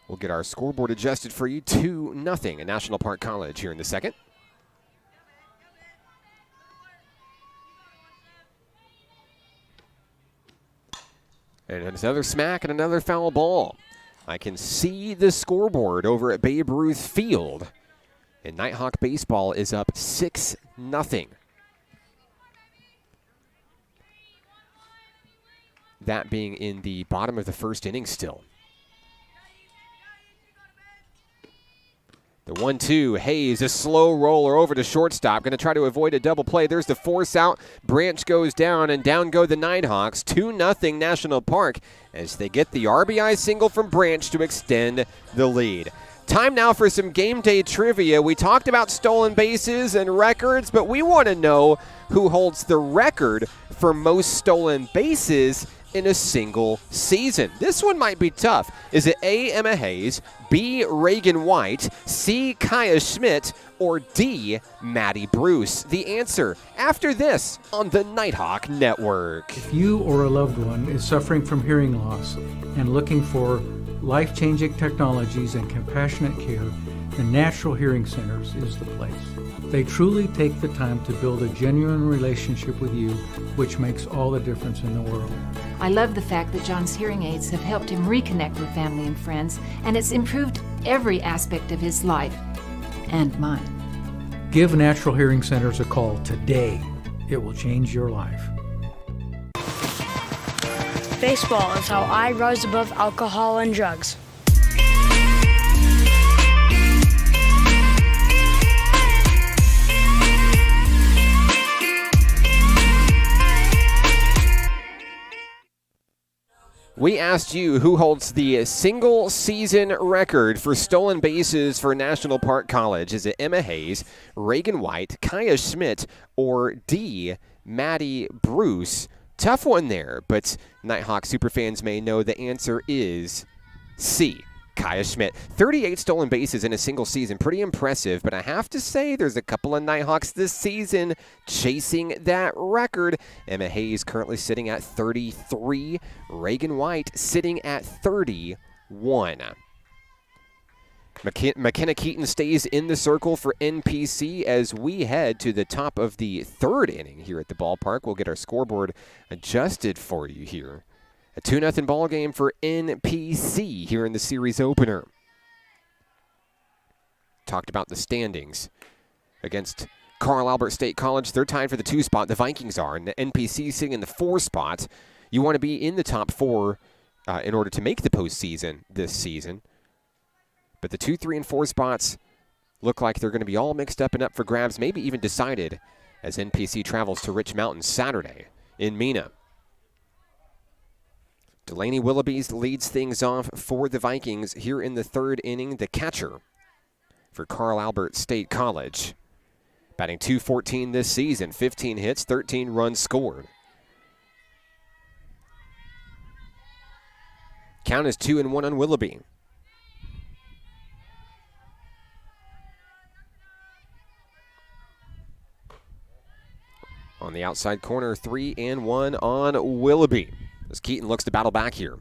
We'll get our scoreboard adjusted for you. 2-0 at National Park College here in the second. And another smack and another foul ball. I can see the scoreboard over at Babe Ruth Field. And Nighthawk baseball is up 6-0. That being in the bottom of the first inning still. The 1-2, Hayes, a slow roller over to shortstop. Going to try to avoid a double play. There's the force out. Branch goes down, and down go the Nighthawks. 2-0 National Park as they get the RBI single from Branch to extend the lead. Time now for some game day trivia. We talked about stolen bases and records, but we want to know who holds the record for most stolen bases in a single season. This one might be tough. Is it A, Emma Hayes, B, Reagan White, C, Kaya Schmidt, or D, Maddie Bruce? The answer after this on the Nighthawk Network. If you or a loved one is suffering from hearing loss and looking for life-changing technologies and compassionate care, the Natural Hearing Centers is the place. They truly take the time to build a genuine relationship with you, which makes all the difference in the world. I love the fact that John's hearing aids have helped him reconnect with family and friends, and it's improved every aspect of his life and mine. Give Natural Hearing Centers a call today. It will change your life. Baseball is how I rise above alcohol and drugs. We asked you who holds the single season record for stolen bases for National Park College. Is it Emma Hayes, Reagan White, Kaya Schmidt, or D, Maddie Bruce? Tough one there, but Nighthawk superfans may know the answer is C, Kaya Schmidt. 38 stolen bases in a single season. Pretty impressive, but I have to say there's a couple of Nighthawks this season chasing that record. Emma Hayes currently sitting at 33. Reagan White sitting at 31. McKenna Keaton stays in the circle for NPC as we head to the top of the third inning here at the ballpark. We'll get our scoreboard adjusted for you here. A 2-0 ball game for NPC here in the series opener. Talked about the standings against Carl Albert State College. They're tied for the 2 spot. The Vikings are, and the NPC sitting in the 4 spot. You want to be in the top 4 in order to make the postseason this season. But the 2, 3, and 4 spots look like they're going to be all mixed up and up for grabs, maybe even decided as NPC travels to Rich Mountain Saturday in Mena. Delaney Willoughby's leads things off for the Vikings here in the third inning. The catcher for Carl Albert State College. Batting .214 this season, 15 hits, 13 runs scored. Count is 2-1 on Willoughby. On the outside corner, 3-1 on Willoughby. As Keaton looks to battle back here.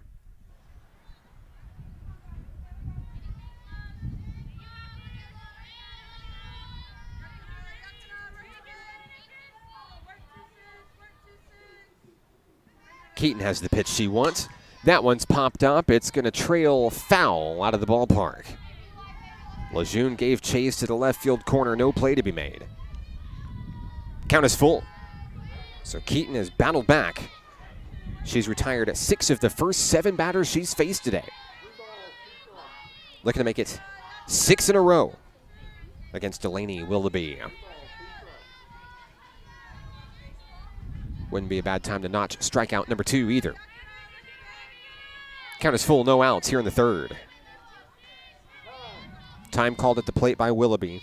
Keaton has the pitch she wants. That one's popped up. It's going to trail foul out of the ballpark. Lejeune gave chase to the left field corner. No play to be made. Count is full. So Keaton has battled back. She's retired 6 of the first 7 batters she's faced today. Looking to make it 6 in a row against Delaney Willoughby. Wouldn't be a bad time to notch strikeout number 2 either. Count is full, no outs here in the third. Time called at the plate by Willoughby,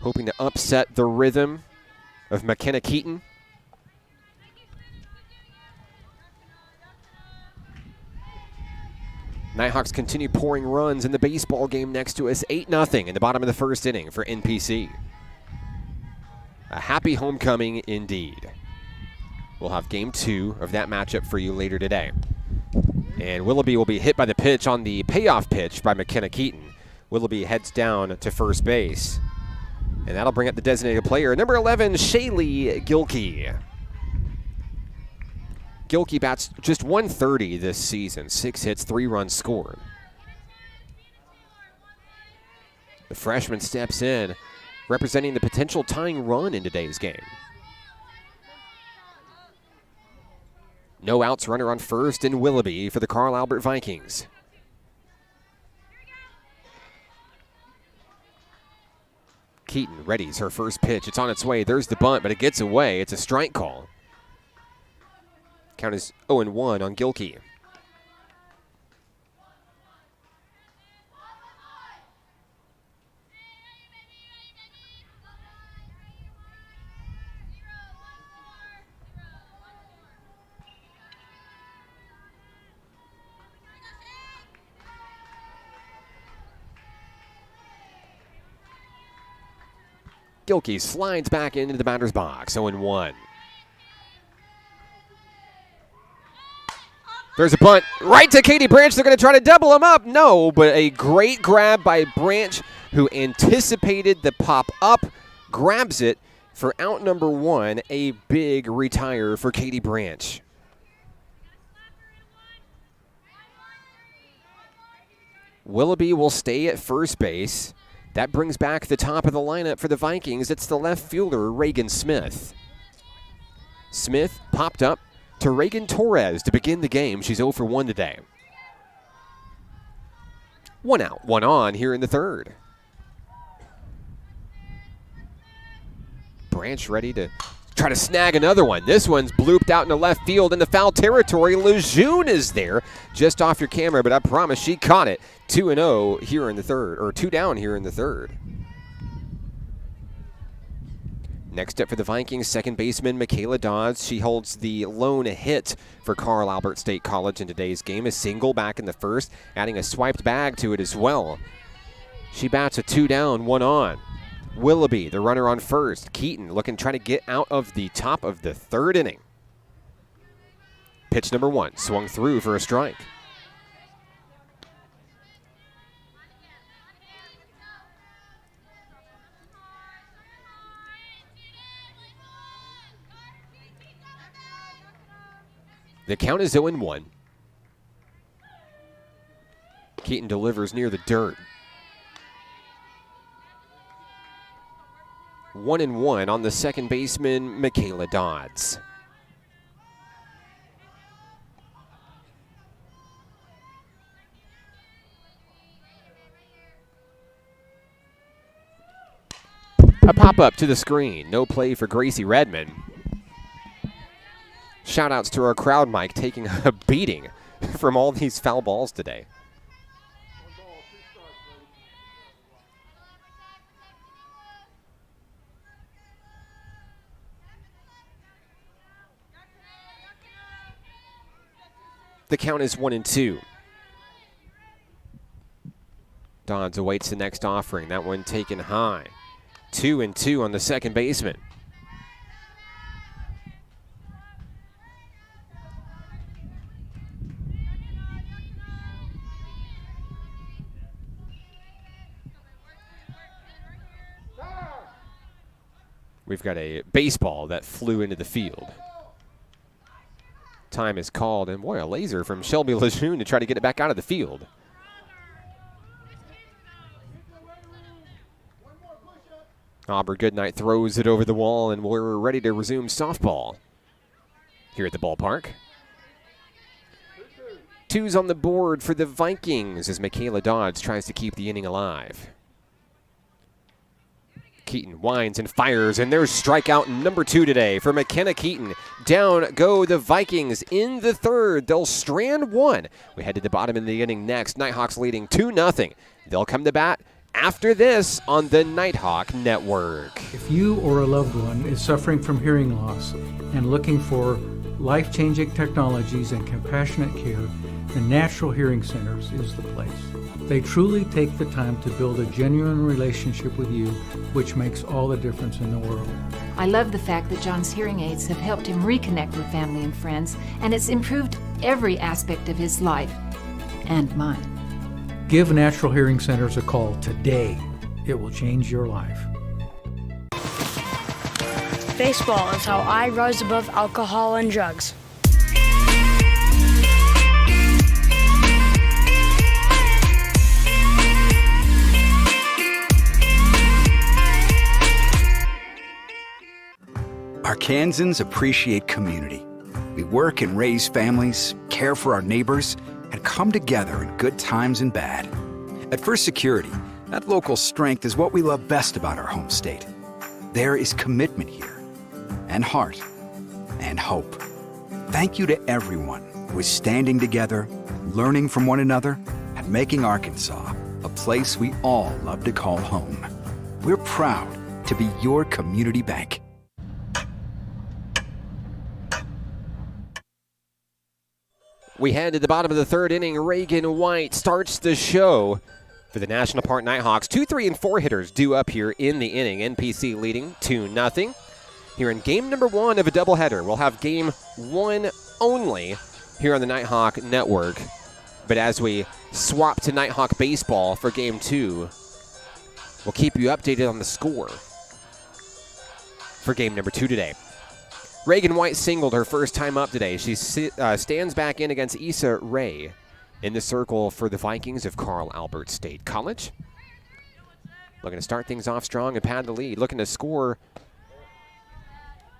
hoping to upset the rhythm of McKenna Keaton. Nighthawks continue pouring runs in the baseball game next to us, 8-0 in the bottom of the first inning for NPC. A happy homecoming indeed. We'll have game 2 of that matchup for you later today. And Willoughby will be hit by the pitch on the payoff pitch by McKenna Keaton. Willoughby heads down to first base. And that'll bring up the designated player, number 11, Shaylee Gilkey. Gilkey bats just 130 this season, 6 hits, 3 runs scored. The freshman steps in, representing the potential tying run in today's game. No outs, runner on first in Willoughby for the Carl Albert Vikings. Keaton readies her first pitch. It's on its way. There's the bunt, but it gets away. It's a strike call. Count is 0-1 on Gilkey. Gilkey slides back into the batter's box, 0-1. There's a bunt right to Katie Branch. They're going to try to double him up. No, but a great grab by Branch, who anticipated the pop up, grabs it for out number 1, a big retire for Katie Branch. Willoughby will stay at first base. That brings back the top of the lineup for the Vikings. It's the left fielder, Reagan Smith. Smith popped up to Reagan Torres to begin the game. She's 0 for 1 today. 1 out, 1 on here in the third. Branch ready to try to snag another one. This one's blooped out into left field in the foul territory. Lejeune is there just off your camera, but I promise she caught it. 2-0 here in the third, or 2 down here in the third. Next up for the Vikings, second baseman Michaela Dodds. She holds the lone hit for Carl Albert State College in today's game. A single back in the first, adding a swiped bag to it as well. She bats a 2 down, 1 on. Willoughby, the runner on first. Keaton looking to try to get out of the top of the third inning. Pitch number 1, swung through for a strike. The count is 0-1. Keaton delivers near the dirt. 1-1 on the second baseman, Michaela Dodds. A pop-up to the screen. No play for Gracie Redmond. Shout-outs to our crowd mic taking a beating from all these foul balls today. The count is 1-2. Dodds awaits the next offering. That one taken high. 2-2 on the second baseman. We've got a baseball that flew into the field. Time is called, and boy, a laser from Shelby Lejeune to try to get it back out of the field. Aubrey Goodnight throws it over the wall, and we're ready to resume softball here at the ballpark. 2's on the board for the Vikings as Michaela Dodds tries to keep the inning alive. Keaton winds and fires, and there's strikeout number 2 today for McKenna Keaton. Down go the Vikings in the third. They'll strand 1. We head to the bottom of the inning next. Nighthawks leading 2-0. They'll come to bat after this on the Nighthawk Network. If you or a loved one is suffering from hearing loss and looking for life-changing technologies and compassionate care, the Natural Hearing Centers is the place. They truly take the time to build a genuine relationship with you, which makes all the difference in the world. I love the fact that John's hearing aids have helped him reconnect with family and friends, and it's improved every aspect of his life and mine. Give Natural Hearing Centers a call today. It will change your life. Baseball is how I rose above alcohol and drugs. Arkansans appreciate community. We work and raise families, care for our neighbors, and come together in good times and bad. At First Security, that local strength is what we love best about our home state. There is commitment here, and heart, and hope. Thank you to everyone who is standing together, learning from one another, and making Arkansas a place we all love to call home. We're proud to be your community bank. We head to the bottom of the third inning. Reagan White starts the show for the National Park Nighthawks. 2, 3, and 4 hitters due up here in the inning. NPC leading 2-0. Here in game number 1 of a doubleheader. We'll have game 1 only here on the Nighthawk Network. But as we swap to Nighthawk baseball for game 2, we'll keep you updated on the score for game number 2 today. Reagan White singled her first time up today. She stands back in against Issa Rae in the circle for the Vikings of Carl Albert State College. Looking to start things off strong and pad the lead. Looking to score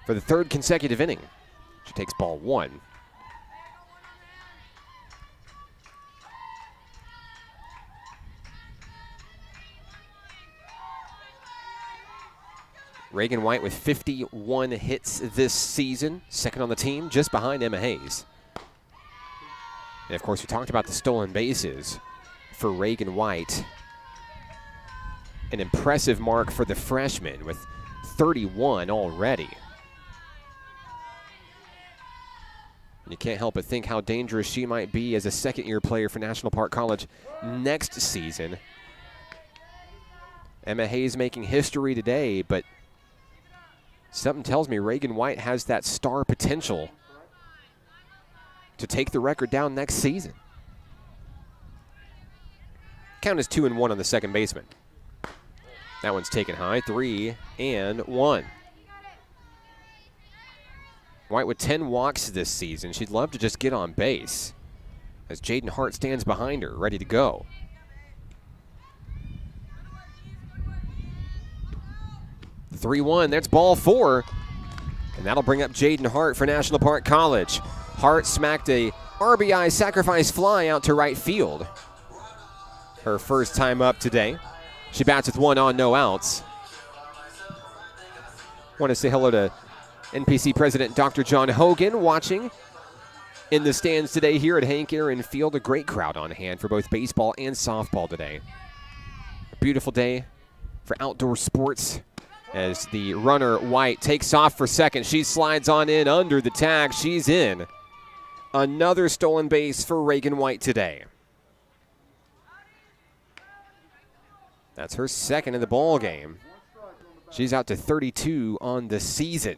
for the 3rd consecutive inning. She takes ball 1. Reagan White with 51 hits this season, second on the team, just behind Emma Hayes. And of course, we talked about the stolen bases for Reagan White. An impressive mark for the freshman with 31 already. You can't help but think how dangerous she might be as a second-year player for National Park College next season. Emma Hayes making history today, but something tells me Reagan White has that star potential to take the record down next season. Count is 2-1 on the second baseman. That one's taken high, 3-1. White with 10 walks this season. She'd love to just get on base as Jaden Hart stands behind her, ready to go. The 3-1, that's ball 4. And that'll bring up Jaden Hart for National Park College. Hart smacked a RBI sacrifice fly out to right field. Her first time up today. She bats with 1 on, no outs. Want to say hello to NPC President Dr. John Hogan watching in the stands today here at Hank Aaron Field. A great crowd on hand for both baseball and softball today. A beautiful day for outdoor sports as the runner White takes off for second. She slides on in under the tag. She's in. Another stolen base for Reagan White today. That's her second in the ball game. She's out to 32 on the season.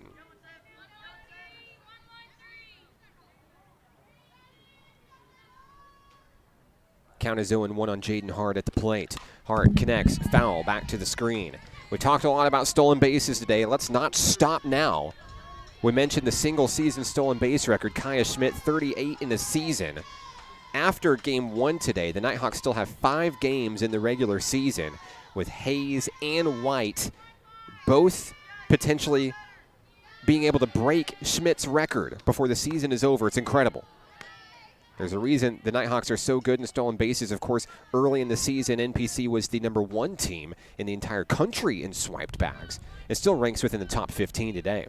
Count is 0-1 on Jaden Hart at the plate. Hart connects, foul, back to the screen. We talked a lot about stolen bases today. Let's not stop now. We mentioned the single season stolen base record. Kaya Schmidt, 38 in the season. After game 1 today, the Nighthawks still have 5 games in the regular season with Hayes and White both potentially being able to break Schmidt's record before the season is over. It's incredible. There's a reason the Nighthawks are so good in stolen bases. Of course, early in the season, NPC was the #1 team in the entire country in swiped bags. It still ranks within the top 15 today.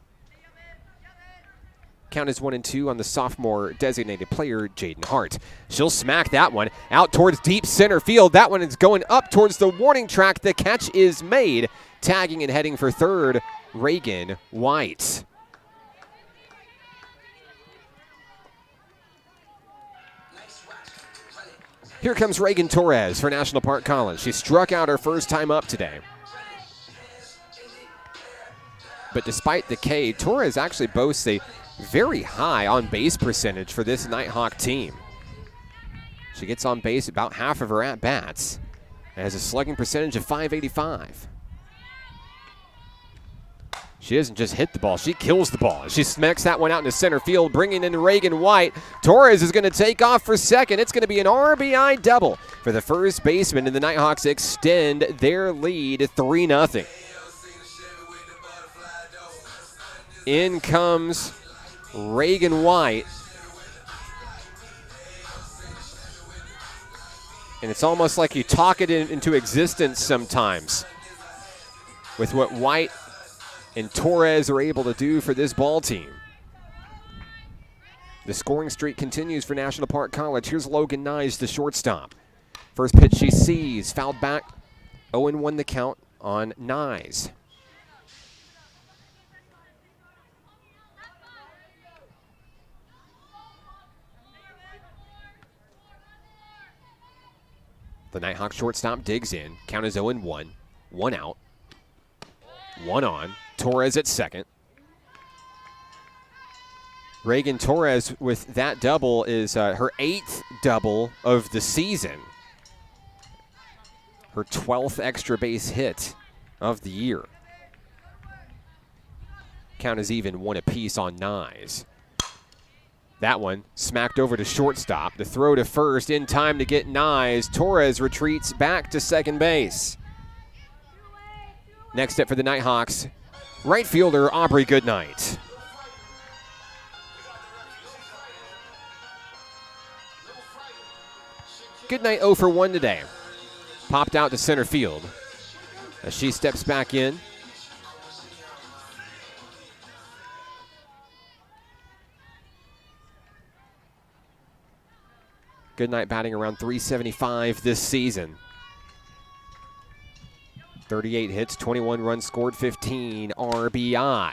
Count is 1-2 on the sophomore designated player, Jaden Hart. She'll smack that one out towards deep center field. That one is going up towards the warning track. The catch is made. Tagging and heading for third, Reagan White. Here comes Reagan Torres for National Park College. She struck out her first time up today. But despite the K, Torres actually boasts a very high on-base percentage for this Nighthawk team. She gets on base about half of her at-bats and has a slugging percentage of .585. She doesn't just hit the ball, she kills the ball. She smacks that one out into center field, bringing in Reagan White. Torres is going to take off for second. It's going to be an RBI double for the first baseman, and the Nighthawks extend their lead 3-0. In comes Reagan White. And it's almost like you talk it into existence sometimes with what White and Torres are able to do for this ball team. The scoring streak continues for National Park College. Here's Logan Nyes, the shortstop. First pitch she sees, fouled back, 0-1 the count on Nyes. The Nighthawk shortstop digs in. Count is 0-1. One out. One on. Torres at second. Reagan Torres with that double is her 8th double of the season. Her 12th extra base hit of the year. Count is even, one apiece on Nyes. That one smacked over to shortstop. The throw to first in time to get Nyes. Torres retreats back to second base. Next up for the Nighthawks, right fielder Aubrey Goodnight. Goodnight 0 for 1 today. Popped out to center field as she steps back in. Goodnight batting around .375 this season. 38 hits, 21 runs scored, 15 RBI.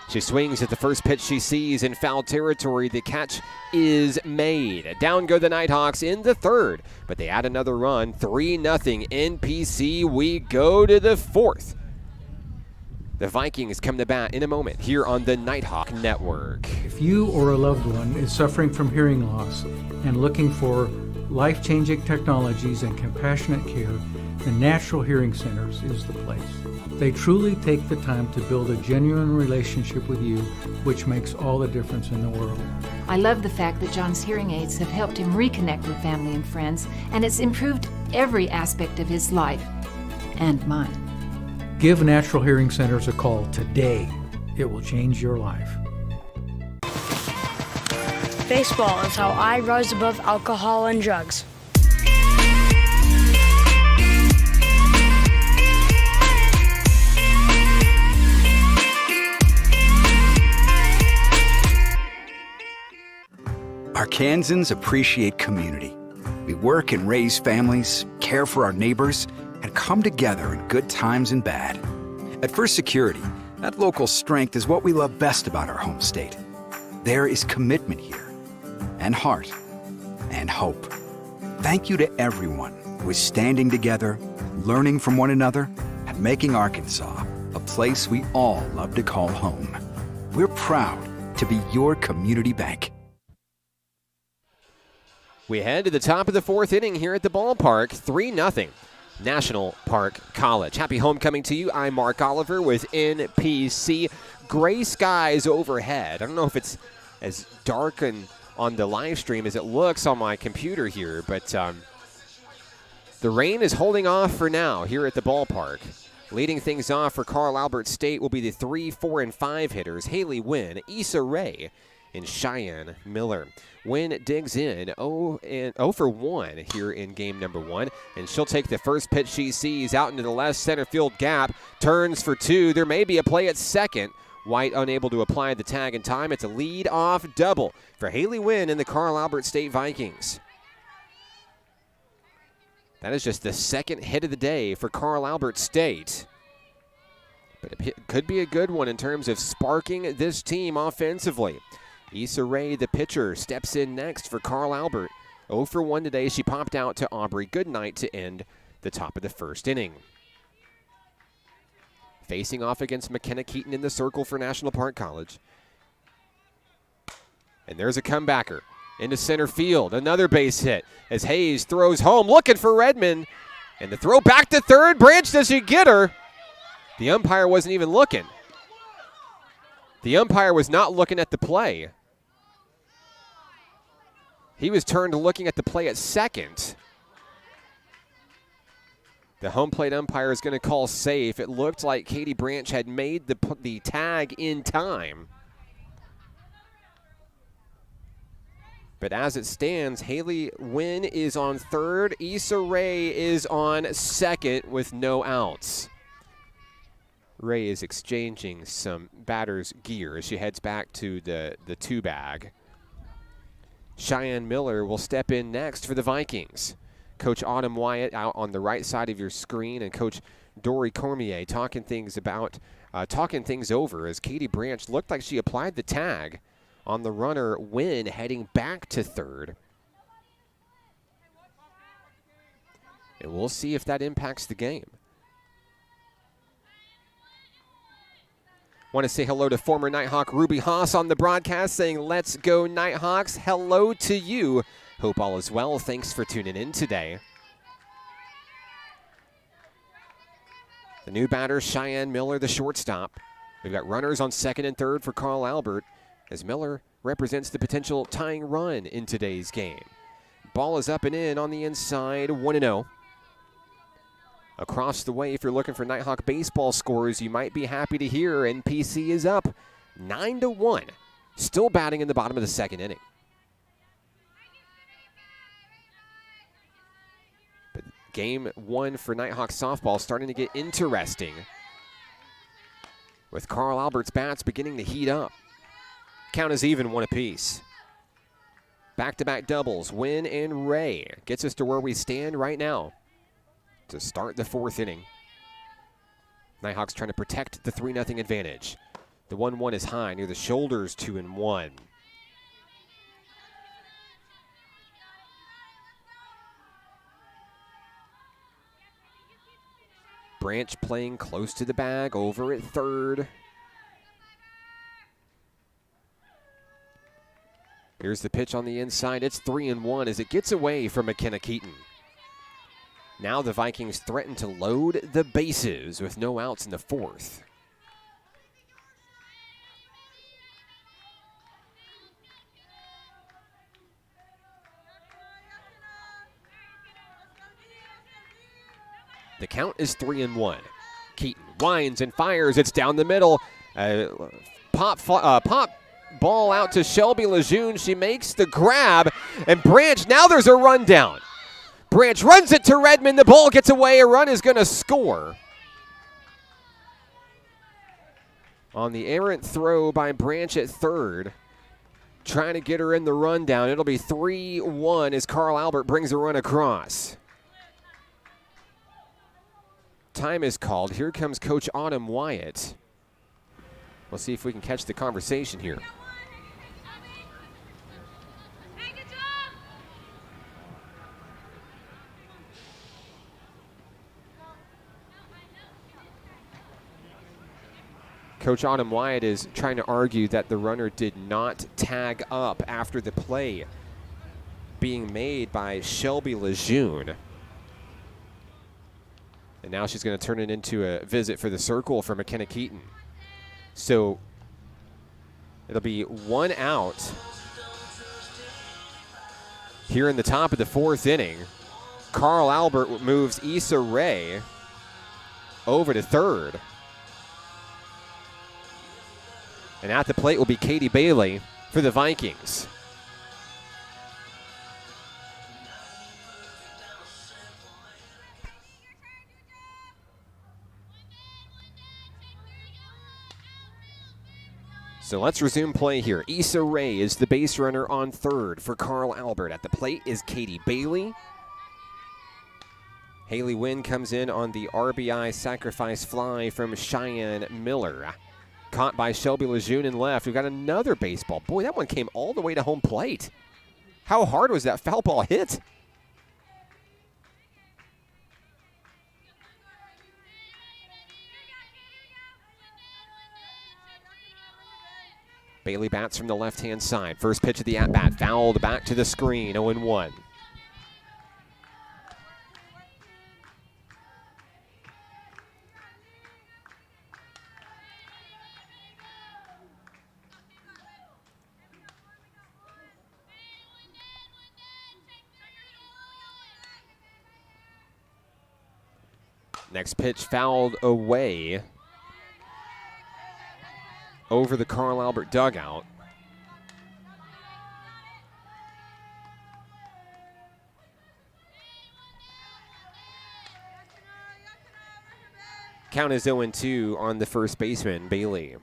She swings at the first pitch she sees in foul territory. The catch is made. Down go the Nighthawks in the third, but they add another run. 3-0 NPC. We go to the fourth. The Vikings come to bat in a moment here on the Nighthawk Network. If you or a loved one is suffering from hearing loss and looking for life-changing technologies and compassionate care, the Natural Hearing Centers is the place. They truly take the time to build a genuine relationship with you, which makes all the difference in the world. I love the fact that John's hearing aids have helped him reconnect with family and friends, and it's improved every aspect of his life and mine. Give Natural Hearing Centers a call today. It will change your life. Baseball is how I rise above alcohol and drugs. Arkansans appreciate community. We work and raise families, care for our neighbors, and come together in good times and bad. At First Security, that local strength is what we love best about our home state. There is commitment here, and heart, and hope. Thank you to everyone who is standing together, learning from one another, and making Arkansas a place we all love to call home. We're proud to be your community bank. We head to the top of the fourth inning here at the ballpark, 3-0. National Park College. Happy homecoming to you. I'm Mark Oliver with NPC. Gray skies overhead. I don't know if it's as dark and on the live stream as it looks on my computer here, but the rain is holding off for now here at the ballpark. Leading things off for Carl Albert State will be the 3, 4, and 5 hitters, Haley Wynn, Issa Rae, and Cheyenne Miller. Wynn digs in 0 for 1 here in game number 1, and she'll take the first pitch she sees out into the left center field gap, turns for 2. There may be a play at second. White unable to apply the tag in time. It's a lead-off double for Haley Wynn and the Carl Albert State Vikings. That is just the second hit of the day for Carl Albert State. But it could be a good one in terms of sparking this team offensively. Issa Rae, the pitcher, steps in next for Carl Albert. 0 for 1 today. She popped out to Aubrey Goodnight to end the top of the first inning. Facing off against McKenna Keaton in the circle for National Park College. And there's a comebacker into center field. Another base hit as Hayes throws home, looking for Redmond. And the throw back to third. Branch, does she get her? The umpire wasn't even looking. The umpire was not looking at the play. He was turned to looking at the play at second. The home plate umpire is going to call safe. It looked like Katie Branch had made the tag in time. But as it stands, Haley Wynn is on third. Issa Rae is on second with no outs. Rae is exchanging some batter's gear as she heads back to the two bag. Cheyenne Miller will step in next for the Vikings. Coach Autumn Wyatt out on the right side of your screen, and Coach Dory Cormier talking things over as Katie Branch looked like she applied the tag on the runner Wynn heading back to third. And we'll see if that impacts the game. Want to say hello to former Nighthawk Ruby Haas on the broadcast saying, "Let's go Nighthawks." Hello to you. Hope all is well. Thanks for tuning in today. The new batter, Cheyenne Miller, the shortstop. We've got runners on second and third for Carl Albert as Miller represents the potential tying run in today's game. Ball is up and in on the inside, 1-0. Across the way, if you're looking for Nighthawk baseball scores, you might be happy to hear NPC is up 9-1. Still batting in the bottom of the second inning. But game one for Nighthawk softball starting to get interesting, with Carl Albert's bats beginning to heat up. Count is even, 1 apiece. Back-to-back doubles, Wynn and Rae. Gets us to where we stand right now to start the fourth inning. Nighthawks trying to protect the 3-0 advantage. The 1-1 is high near the shoulders, 2-1. Branch playing close to the bag, over at third. Here's the pitch on the inside. It's 3-1 as it gets away from McKenna Keaton. Now the Vikings threaten to load the bases with no outs in the fourth. The count is 3-1. Keaton winds and fires. It's down the middle. Pop ball out to Shelby Lejeune. She makes the grab. And Branch, now there's a rundown. Branch runs it to Redmond. The ball gets away. A run is going to score. On the errant throw by Branch at third. Trying to get her in the rundown. It'll be 3-1 as Carl Albert brings a run across. Time is called. Here comes Coach Autumn Wyatt. We'll see if we can catch the conversation here. Coach Autumn Wyatt is trying to argue that the runner did not tag up after the play being made by Shelby Lejeune. And now she's going to turn it into a visit for the circle for McKenna Keaton. So it'll be 1 out here in the top of the fourth inning. Carl Albert moves Issa Rae over to third. And at the plate will be Katie Bailey for the Vikings. So let's resume play here. Issa Rae is the base runner on third for Carl Albert. At the plate is Katie Bailey. Haley Wynn comes in on the RBI sacrifice fly from Cheyenne Miller. Caught by Shelby Lejeune in left. We've got another baseball. Boy, that one came all the way to home plate. How hard was that foul ball hit? Bailey bats from the left-hand side. First pitch of the at-bat, fouled back to the screen, 0-1. Next pitch fouled away over the Carl Albert dugout. Count is 0-2 on the first baseman, Bailey.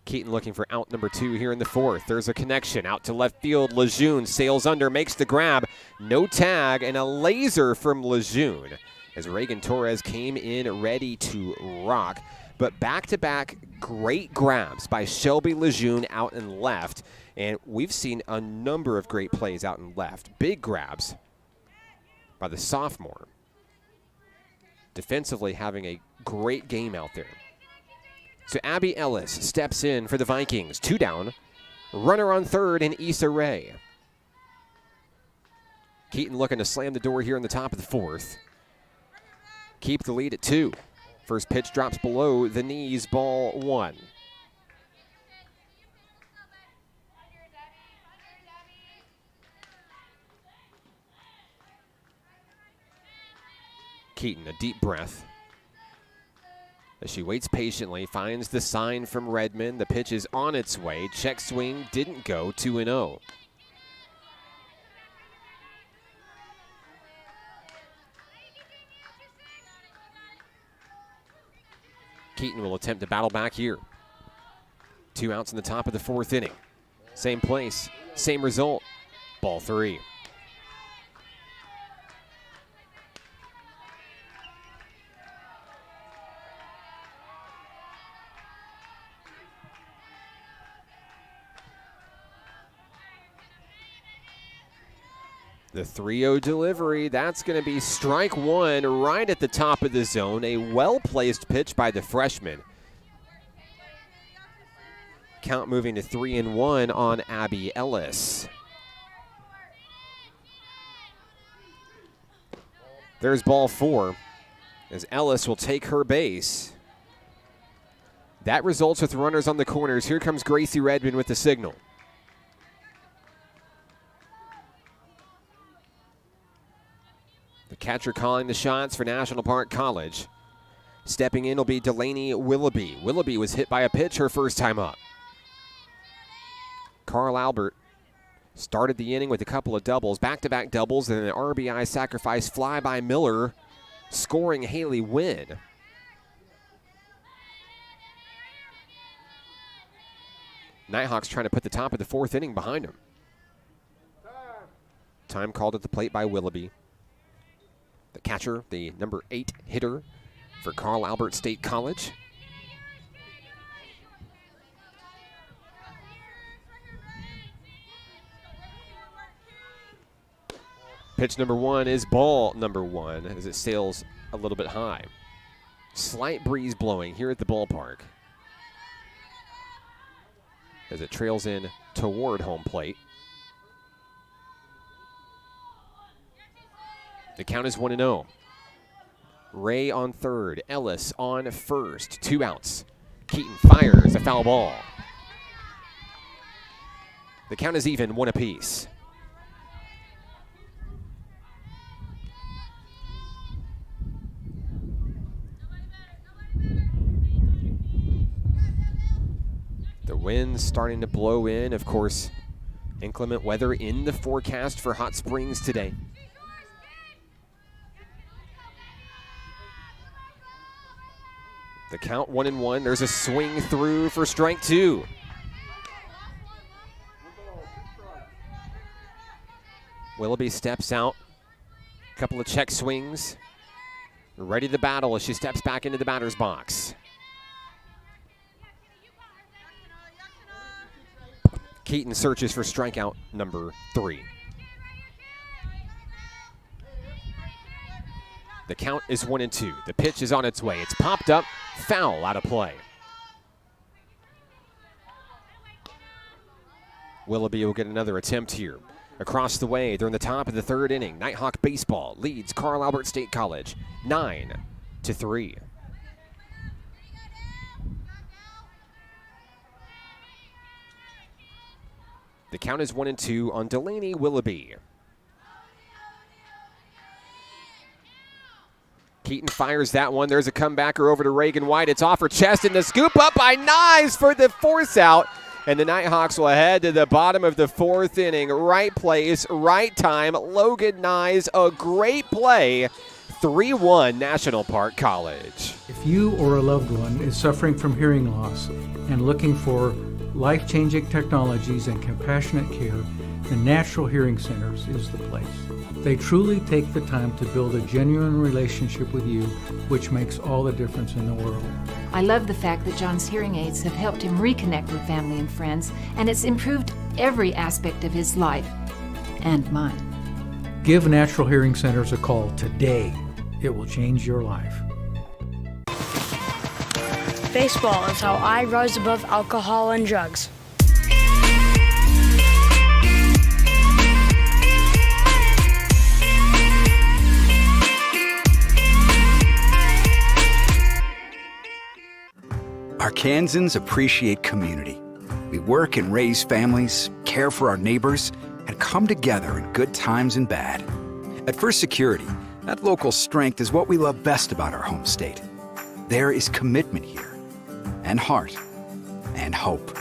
Keaton looking for out number 2 here in the fourth. There's a connection out to left field. Lejeune sails under, makes the grab. No tag, and a laser from Lejeune as Reagan Torres came in ready to rock. But back-to-back great grabs by Shelby Lejeune out and left. And we've seen a number of great plays out and left. Big grabs by the sophomore. Defensively having a great game out there. So Abby Ellis steps in for the Vikings. 2 down. Runner on third in Issa Rae. Keaton looking to slam the door here in the top of the fourth. Keep the lead at 2. First pitch drops below the knees, ball 1. Keaton, a deep breath. As she waits patiently, finds the sign from Redmond. The pitch is on its way. Check swing didn't go, 2-0. Keaton will attempt to battle back here. 2 outs in the top of the fourth inning. Same place, same result. Ball 3. The 3-0 delivery, that's going to be strike 1 right at the top of the zone. A well-placed pitch by the freshman. Count moving to 3-1 on Abby Ellis. There's ball 4 as Ellis will take her base. That results with runners on the corners. Here comes Gracie Redmond with the signal. The catcher calling the shots for National Park College. Stepping in will be Delaney Willoughby. Willoughby was hit by a pitch her first time up. Carl Albert started the inning with a couple of doubles, back-to-back doubles, and an RBI sacrifice fly by Miller, scoring Haley Wynn. Nighthawks trying to put the top of the fourth inning behind them. Time called at the plate by Willoughby. The catcher, the number 8 hitter for Carl Albert State College. Pitch number 1 is ball number 1 as it sails a little bit high. Slight breeze blowing here at the ballpark as it trails in toward home plate. The count is 1-0. Ray on third, Ellis on first. 2 outs. Keaton fires a foul ball. The count is even, 1 apiece. The wind's starting to blow in. Of course, inclement weather in the forecast for Hot Springs today. The count 1-1. There's a swing through for strike 2. Willoughby steps out. A couple of check swings. Ready to battle as she steps back into the batter's box. Keaton searches for strikeout number 3. The count is 1-2. The pitch is on its way. It's popped up, foul, out of play. Willoughby will get another attempt here. Across the way, they're in the top of the 3rd inning. Nighthawk baseball leads Carl Albert State College 9-3. The count is 1-2 on Delaney Willoughby. Keaton fires that one. There's a comebacker over to Reagan White. It's off her chest, and the scoop up by Nyes for the force out. And the Nighthawks will head to the bottom of the 4th inning. Right place, right time. Logan Nyes, a great play. 3-1 National Park College. If you or a loved one is suffering from hearing loss and looking for life-changing technologies and compassionate care, the Natural Hearing Centers is the place. They truly take the time to build a genuine relationship with you, which makes all the difference in the world. I love the fact that John's hearing aids have helped him reconnect with family and friends, and it's improved every aspect of his life and mine. Give Natural Hearing Centers a call today. It will change your life. Baseball is how I rise above alcohol and drugs. Arkansans appreciate community. We work and raise families, care for our neighbors, and come together in good times and bad. At First Security, that local strength is what we love best about our home state. There is commitment here, and heart, and hope.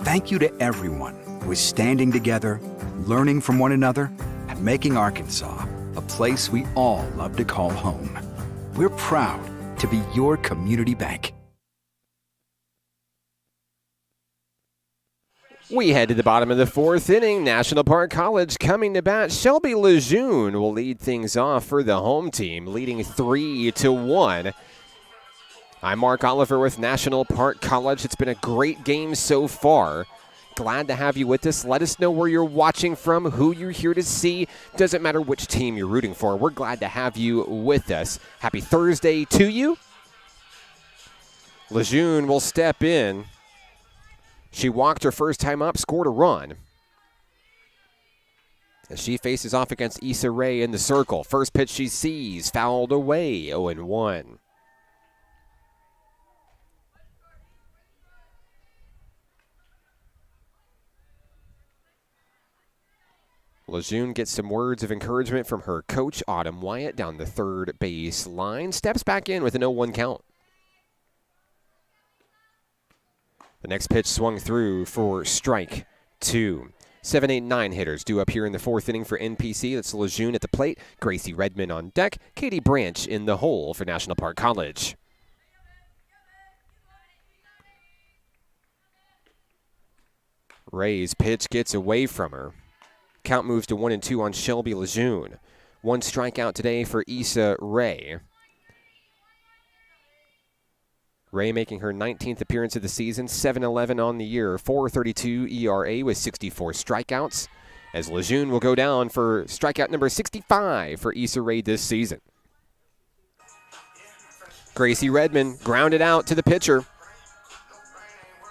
Thank you to everyone who is standing together, learning from one another, and making Arkansas a place we all love to call home. We're proud to be your community bank. We head to the bottom of the 4th inning. National Park College coming to bat. Shelby Lejeune will lead things off for the home team, leading 3-1. I'm Mark Oliver with National Park College. It's been a great game so far. Glad to have you with us. Let us know where you're watching from, who you're here to see. Doesn't matter which team you're rooting for. We're glad to have you with us. Happy Thursday to you. Lejeune will step in. She walked her first time up, scored a run. As she faces off against Issa Rae in the circle. First pitch she sees, fouled away, 0-1. Lejeune gets some words of encouragement from her coach, Autumn Wyatt, down the 3rd base line. Steps back in with an 0-1 count. The next pitch swung through for strike 2. 7, 8, 9 hitters due up here in the 4th inning for NPC. That's Lejeune at the plate, Gracie Redmond on deck, Katie Branch in the hole for National Park College. Rae's pitch gets away from her. Count moves to 1-2 on Shelby Lejeune. 1 strikeout today for Issa Rae. Rae making her 19th appearance of the season, 7-11 on the year, 4.32 ERA with 64 strikeouts, as Lejeune will go down for strikeout number 65 for Issa Rae this season. Gracie Redmond grounded out to the pitcher.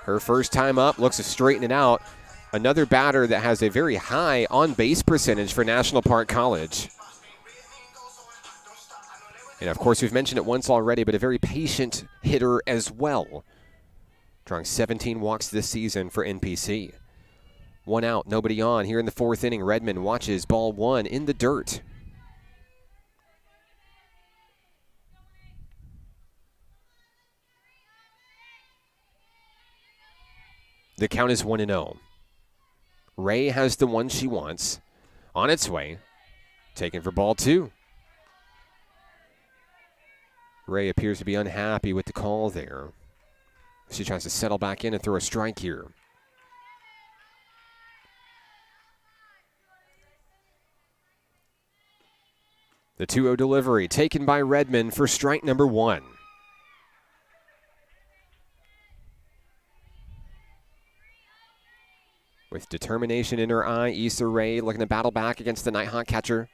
Her first time up, looks to straighten it out. Another batter that has a very high on-base percentage for National Park College. And, of course, we've mentioned it once already, but a very patient hitter as well. Drawing 17 walks this season for NPC. 1 out, nobody on. Here in the 4th inning, Redmond watches ball 1 in the dirt. The count is 1-0. Rae has the one she wants. On its way. Taken for ball 2. Rae appears to be unhappy with the call there. She tries to settle back in and throw a strike here. The 2-0 delivery taken by Redmond for strike number 1. With With determination in her eye, Issa Rae looking to battle back against the Nighthawk catcher.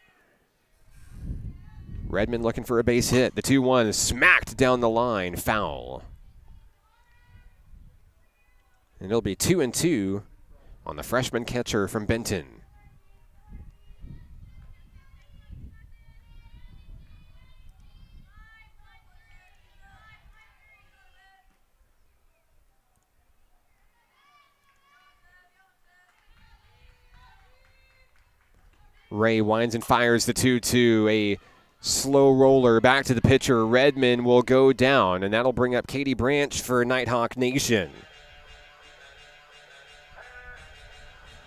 Redmond looking for a base hit. The 2-1 smacked down the line, foul. And it'll be 2-2 on the freshman catcher from Benton. Ray winds and fires the 2-2. A slow roller back to the pitcher. Redmond will go down, and that'll bring up Katie Branch for Nighthawk Nation.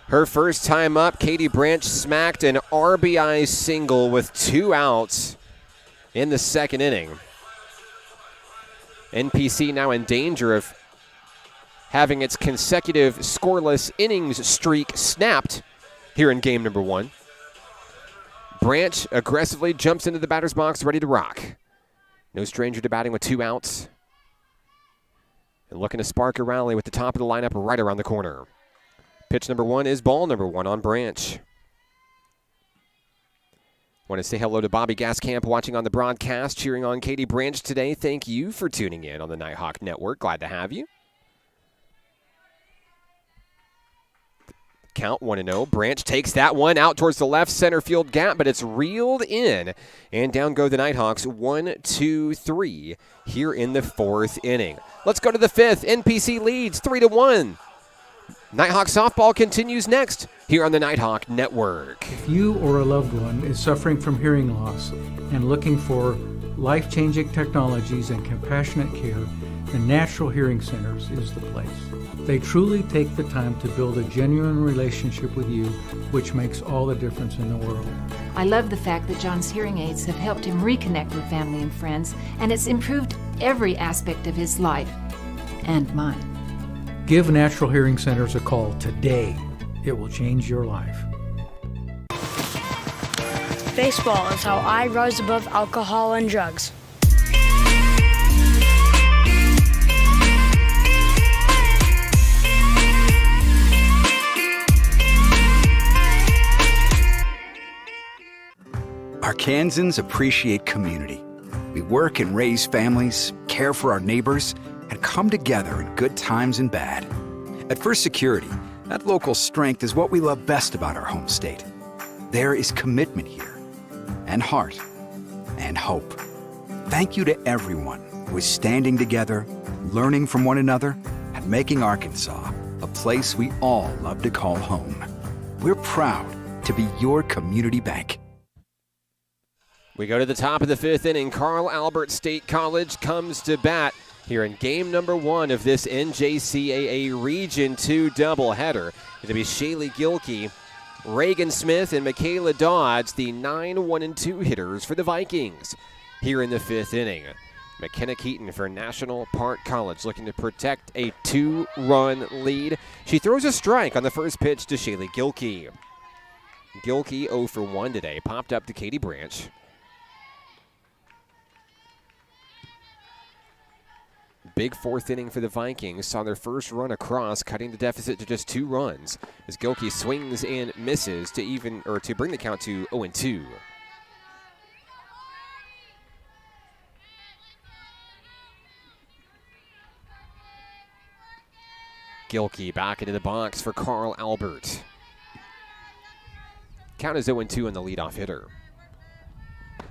Her first time up, Katie Branch smacked an RBI single with 2 outs in the second inning. NPC now in danger of having its consecutive scoreless innings streak snapped here in game number 1. Branch aggressively jumps into the batter's box, ready to rock. No stranger to batting with 2 outs. And looking to spark a rally with the top of the lineup right around the corner. Pitch number 1 is ball number 1 on Branch. Want to say hello to Bobby Gaskamp watching on the broadcast, cheering on Katie Branch today. Thank you for tuning in on the Nighthawk Network. Glad to have you. Count 1-0. Branch takes that one out towards the left center field gap, but it's reeled in. And down go the Nighthawks 1-2-3 here in the 4th inning. Let's go to the 5th. NPC leads 3-1. Nighthawk softball continues next here on the Nighthawk Network. If you or a loved one is suffering from hearing loss and looking for life-changing technologies and compassionate care, the Natural Hearing Centers is the place. They truly take the time to build a genuine relationship with you, which makes all the difference in the world. I love the fact that John's hearing aids have helped him reconnect with family and friends, and it's improved every aspect of his life and mine. Give Natural Hearing Centers a call today. It will change your life. Baseball is how I rose above alcohol and drugs. Arkansans appreciate community. We work and raise families, care for our neighbors, and come together in good times and bad. At First Security, that local strength is what we love best about our home state. There is commitment here, and heart, and hope. Thank you to everyone who is standing together, learning from one another, and making Arkansas a place we all love to call home. We're proud to be your community bank. We go to the top of the 5th inning. Carl Albert State College comes to bat here in game number 1 of this NJCAA Region 2 doubleheader. It'll be Shaylee Gilkey, Reagan Smith, and Michaela Dodds, the 9-1-2 hitters for the Vikings here in the 5th inning. McKenna Keaton for National Park College looking to protect a 2-run lead. She throws a strike on the first pitch to Shaylee Gilkey. Gilkey 0 for 1 today, popped up to Katie Branch. Big 4th inning for the Vikings. Saw their first run across, cutting the deficit to just 2 runs as Gilkey swings and misses to bring the count to 0-2. Gilkey back into the box for Carl Albert. Count is 0-2 on the leadoff hitter.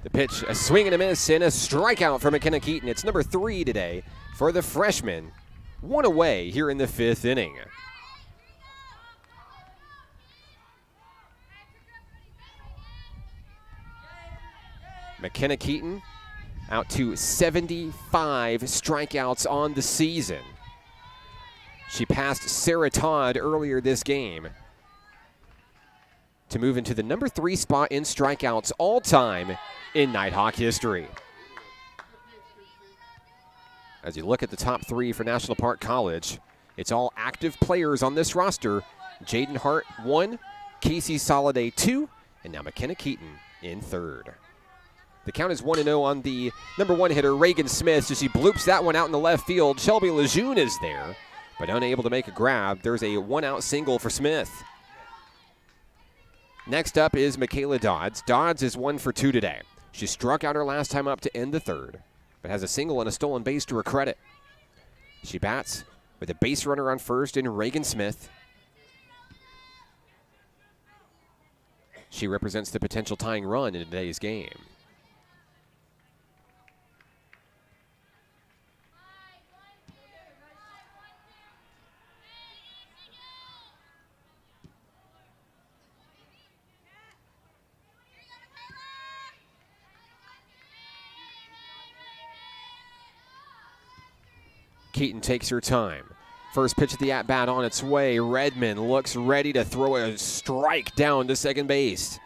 The pitch, a swing and a miss, and a strikeout for McKenna Keaton. It's number 3 today for the freshman. 1 away here in the 5th inning. McKenna Keaton out to 75 strikeouts on the season. She passed Sarah Todd earlier this game to move into the number 3 spot in strikeouts all time in Nighthawk history. As you look at the top 3 for National Park College, it's all active players on this roster. Jaden Hart 1, Casey Soliday 2, and now McKenna Keaton in 3rd. The count is 1-0 on the number 1 hitter, Reagan Smith, as she bloops that one out in the left field. Shelby Lejeune is there. but unable to make a grab. There's a one-out single for Smith. Next up is Michaela Dodds. Dodds is 1 for 2 today. She struck out her last time up to end the third, but has a single and a stolen base to her credit. She bats with a base runner on first in Reagan Smith. She represents the potential tying run in today's game. Keaton takes her time. First pitch of the at-bat on its way. Redmond looks ready to throw a strike down to second base.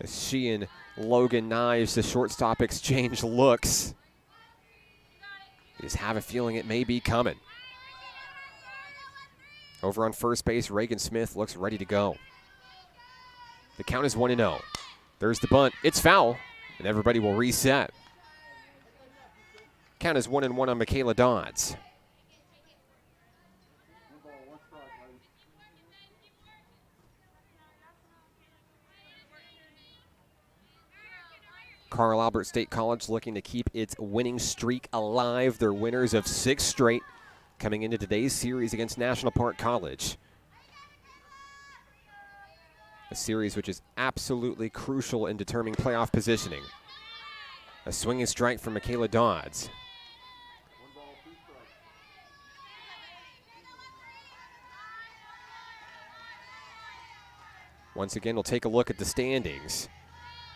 As she and Logan Knives, the shortstop, exchange looks. You just have a feeling it may be coming. Over on first base, Reagan Smith looks ready to go. The count is 1-0. There's the bunt. It's foul, and everybody will reset. Count is 1-1 on Michaela Dodds. Carl Albert State College looking to keep its winning streak alive. They're winners of 6 straight coming into today's series against National Park College. A series which is absolutely crucial in determining playoff positioning. A swinging strike from Michaela Dodds. Once again, we'll take a look at the standings.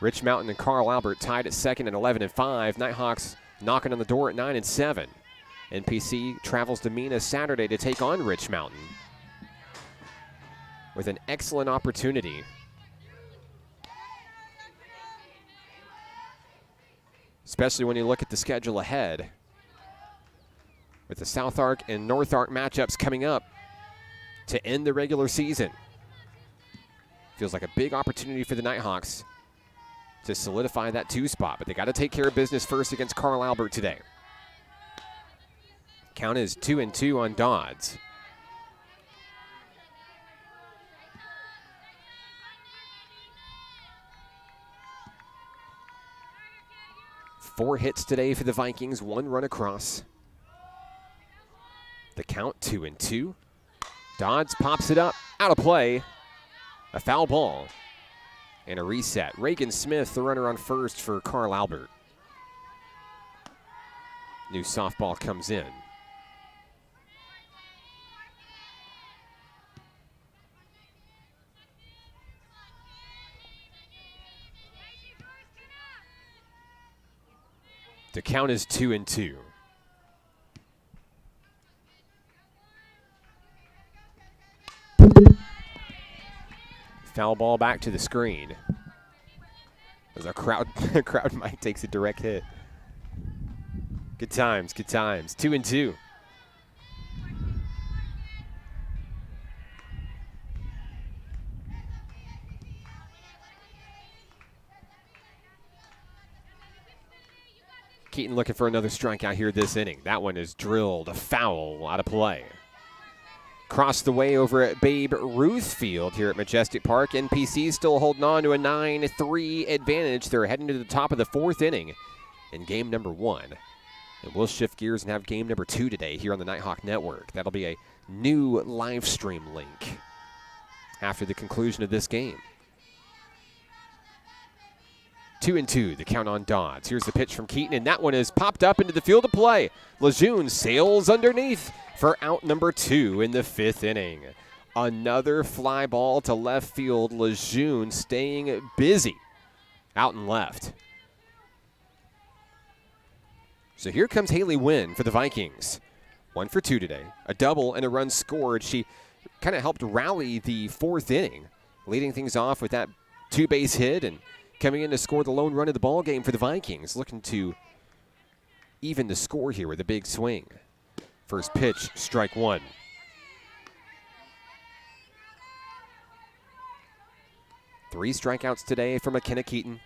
Rich Mountain and Carl Albert tied at second at 11-5. Nighthawks knocking on the door at 9-7. NPC travels to Mina Saturday to take on Rich Mountain with an excellent opportunity. Especially when you look at the schedule ahead, with the South Arc and North Arc matchups coming up to end the regular season. Feels like a big opportunity for the Nighthawks to solidify that 2 spot, but they got to take care of business first against Carl Albert today. Count is 2-2 on Dodds. Four hits today for the Vikings, 1 run across. The count 2-2. Dodds pops it up, out of play. A foul ball and a reset. Reagan Smith, the runner on first for Carl Albert. New softball comes in. The count is 2-2. Foul ball back to the screen. As a crowd mic takes a direct hit. Good times, good times. 2-2. Keaton looking for another strikeout here this inning. That one is drilled, a foul, out of play. Across the way over at Babe Ruth Field here at Majestic Park. NPC still holding on to a 9-3 advantage. They're heading to the top of the 4th inning in game number 1. And we'll shift gears and have game number 2 today here on the Nighthawk Network. That'll be a new live stream link after the conclusion of this game. 2-2, the count on Dodds. Here's the pitch from Keaton, and that one is popped up into the field of play. Lejeune sails underneath for out number 2 in the 5th inning. Another fly ball to left field. Lejeune staying busy out and left. So here comes Haley Wynn for the Vikings. 1 for 2 today. A double and a run scored. She kind of helped rally the 4th inning, leading things off with that 2-base hit and coming in to score the lone run of the ball game for the Vikings, looking to even the score here with a big swing. First pitch, strike 1. Three strikeouts today for McKenna Keaton.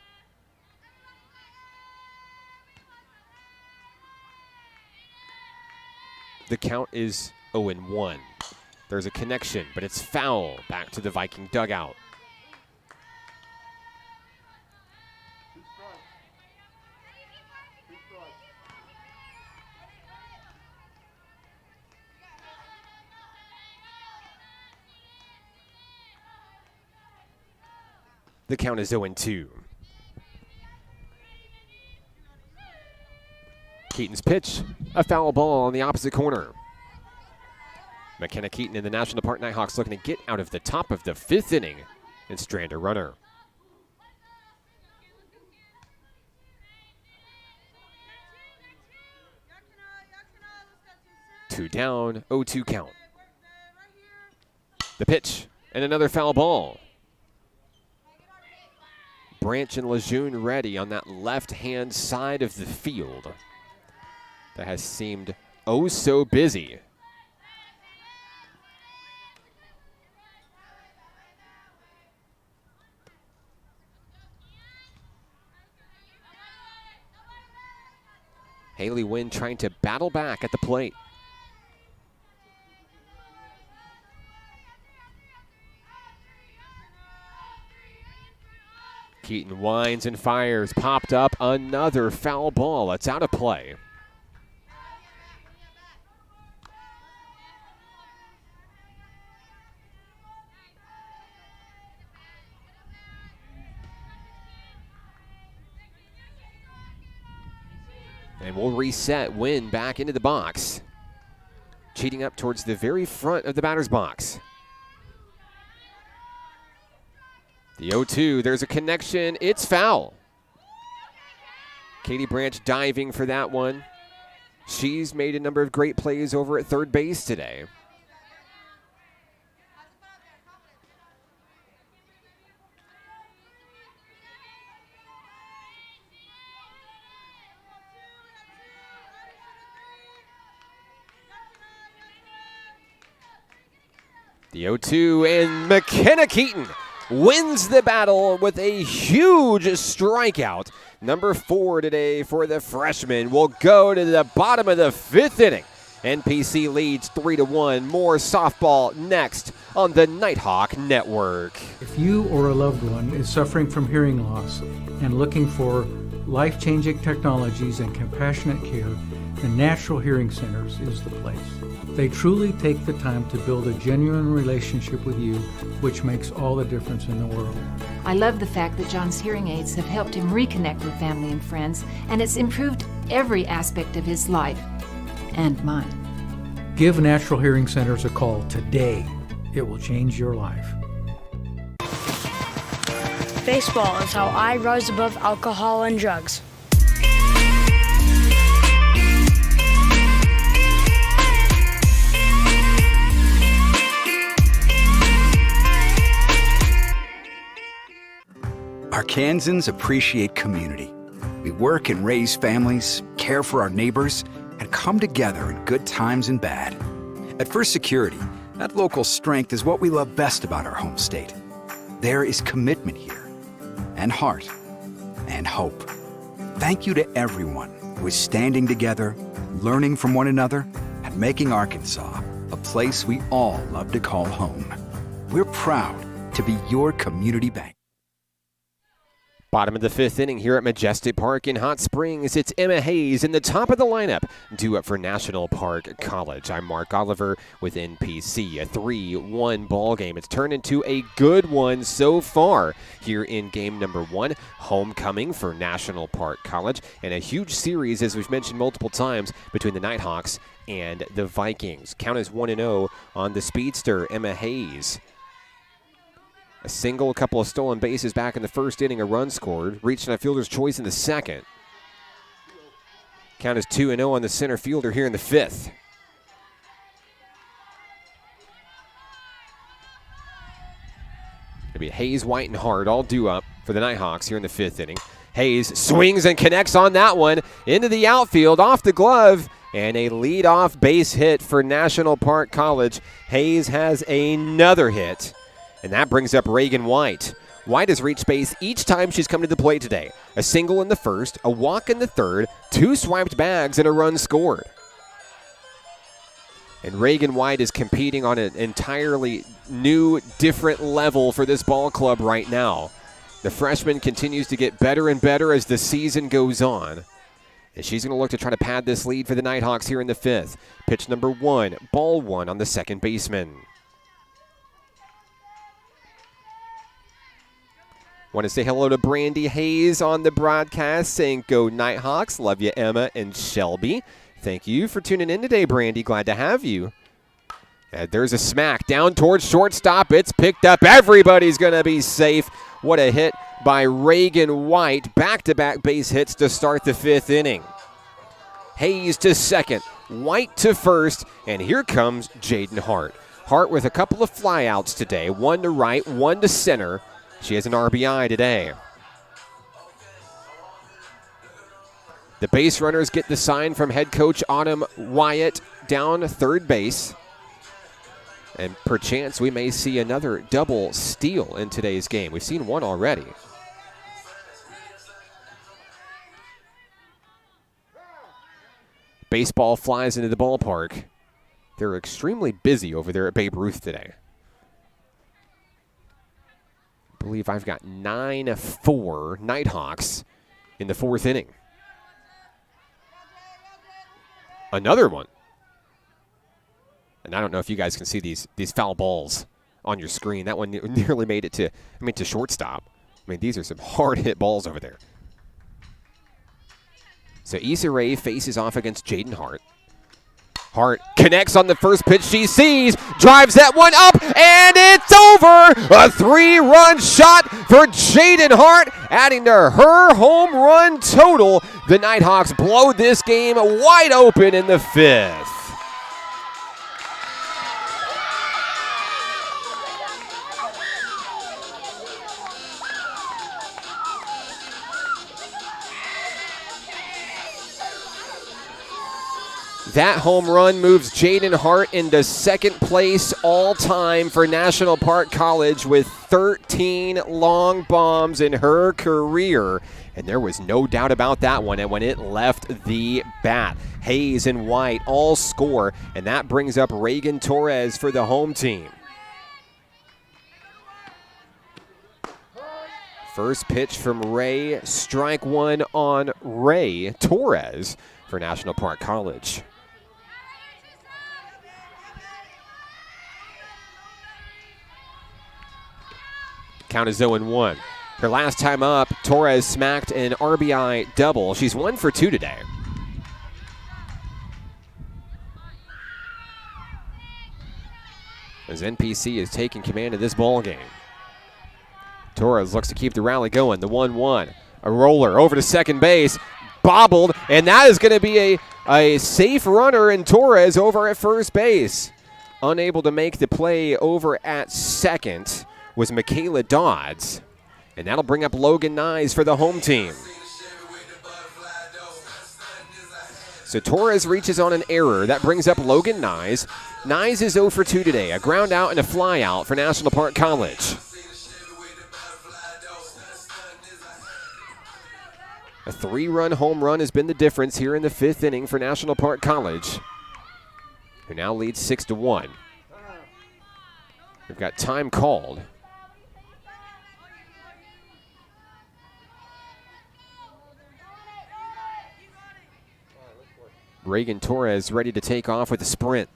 The count is 0-1. There's a connection, but it's foul. Back to the Viking dugout. The count is 0-2. Keaton's pitch, a foul ball on the opposite corner. McKenna Keaton and the National Park Nighthawks looking to get out of the top of the 5th inning and strand a runner. Two down, 0-2 count. The pitch, and another foul ball. Branch and Lejeune ready on that left-hand side of the field. That has seemed oh so busy. Haley Wynn trying to battle back at the plate. Keaton winds and fires, popped up, another foul ball. It's out of play. And we'll reset Wynn back into the box. Cheating up towards the very front of the batter's box. The 0-2, there's a connection, it's foul. Katie Branch diving for that one. She's made a number of great plays over at third base today. The 0-2, and McKenna Keaton wins the battle with a huge strikeout. Number 4 today for the freshman. Will go to the bottom of the 5th inning. NPC leads 3-1. More softball next on the Nighthawk Network. If you or a loved one is suffering from hearing loss and looking for life-changing technologies and compassionate care, the Natural Hearing Centers is the place. They truly take the time to build a genuine relationship with you, which makes all the difference in the world. I love the fact that John's hearing aids have helped him reconnect with family and friends, and it's improved every aspect of his life and mine. Give Natural Hearing Centers a call today. It will change your life. Baseball is how I rise above alcohol and drugs. Arkansans appreciate community. We work and raise families, care for our neighbors, and come together in good times and bad. At First Security, that local strength is what we love best about our home state. There is commitment here, and heart, and hope. Thank you to everyone who is standing together, learning from one another, and making Arkansas a place we all love to call home. We're proud to be your community bank. Bottom of the 5th inning here at Majestic Park in Hot Springs. It's Emma Hayes in the top of the lineup, due up for National Park College. I'm Mark Oliver with NPC. A 3-1 ball game. It's turned into a good one so far here in game number 1. Homecoming for National Park College, and a huge series, as we've mentioned multiple times, between the Nighthawks and the Vikings. Count is 1-0 on the speedster, Emma Hayes. A single, a couple of stolen bases back in the first inning, a run scored. Reached on a fielder's choice in the second. Count is 2-0 on the center fielder here in the 5th. It'll be Hayes, White, and Hart all due up for the Nighthawks here in the 5th inning. Hayes swings and connects on that one into the outfield, off the glove, and a leadoff base hit for National Park College. Hayes has another hit. And that brings up Reagan White. White has reached base each time she's come to the plate today. A single in the first, a walk in the third, 2 swiped bags, and a run scored. And Reagan White is competing on an entirely new, different level for this ball club right now. The freshman continues to get better and better as the season goes on. And she's going to look to try to pad this lead for the Nighthawks here in the 5th. Pitch number 1, ball 1 on the second baseman. Want to say hello to Brandy Hayes on the broadcast, saying go Nighthawks. Love you, Emma and Shelby. Thank you for tuning in today, Brandy. Glad to have you. And there's a smack down towards shortstop. It's picked up. Everybody's going to be safe. What a hit by Reagan White. Back-to-back base hits to start the 5th inning. Hayes to second, White to first, and here comes Jaden Hart. Hart with a couple of flyouts today, one to right, one to center. She has an RBI today. The base runners get the sign from head coach Autumn Wyatt down third base. And perchance we may see another double steal in today's game. We've seen one already. Baseball flies into the ballpark. They're extremely busy over there at Babe Ruth today. I believe I've got 9-4 Nighthawks in the 4th inning. Another one. And I don't know if you guys can see these foul balls on your screen. That one nearly made it to shortstop. I mean, these are some hard hit balls over there. So Issa Rae faces off against Jaden Hart. Hart connects on the first pitch she sees, drives that one up, and it's over! A 3-run shot for Jaden Hart, adding to her home run total. The Nighthawks blow this game wide open in the 5th. That home run moves Jaden Hart into second place all-time for National Park College with 13 long bombs in her career. And there was no doubt about that one and when it left the bat. Hayes and White all score, and that brings up Reagan Torres for the home team. First pitch from Ray, strike one on Ray Torres for National Park College. Count is 0-1. Her last time up, Torres smacked an RBI double. She's 1 for 2 today. As NPC is taking command of this ball game. Torres looks to keep the rally going. The 1-1. A roller over to second base. Bobbled, and that is going to be a safe runner in Torres over at first base. Unable to make the play over at second was Michaela Dodds. And that'll bring up Logan Nyes for the home team. So Torres reaches on an error. That brings up Logan Nyes. Nyes is 0 for 2 today. A ground out and a fly out for National Park College. A 3-run home run has been the difference here in the 5th inning for National Park College, who now leads 6-1. We've got time called. Reagan Torres ready to take off with a sprint.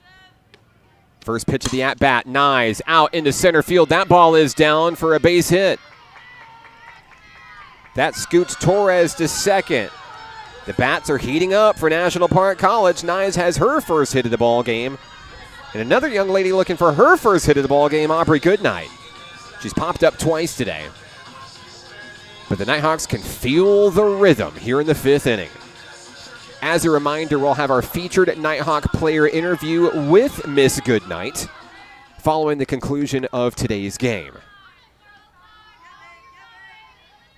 First pitch of the at-bat, Nyes out into center field. That ball is down for a base hit. That scoots Torres to second. The bats are heating up for National Park College. Nyes has her first hit of the ball game. And another young lady looking for her first hit of the ball game, Aubrey Goodnight. She's popped up twice today. But the Nighthawks can feel the rhythm here in the 5th inning. As a reminder, we'll have our featured Nighthawk player interview with Miss Goodnight following the conclusion of today's game.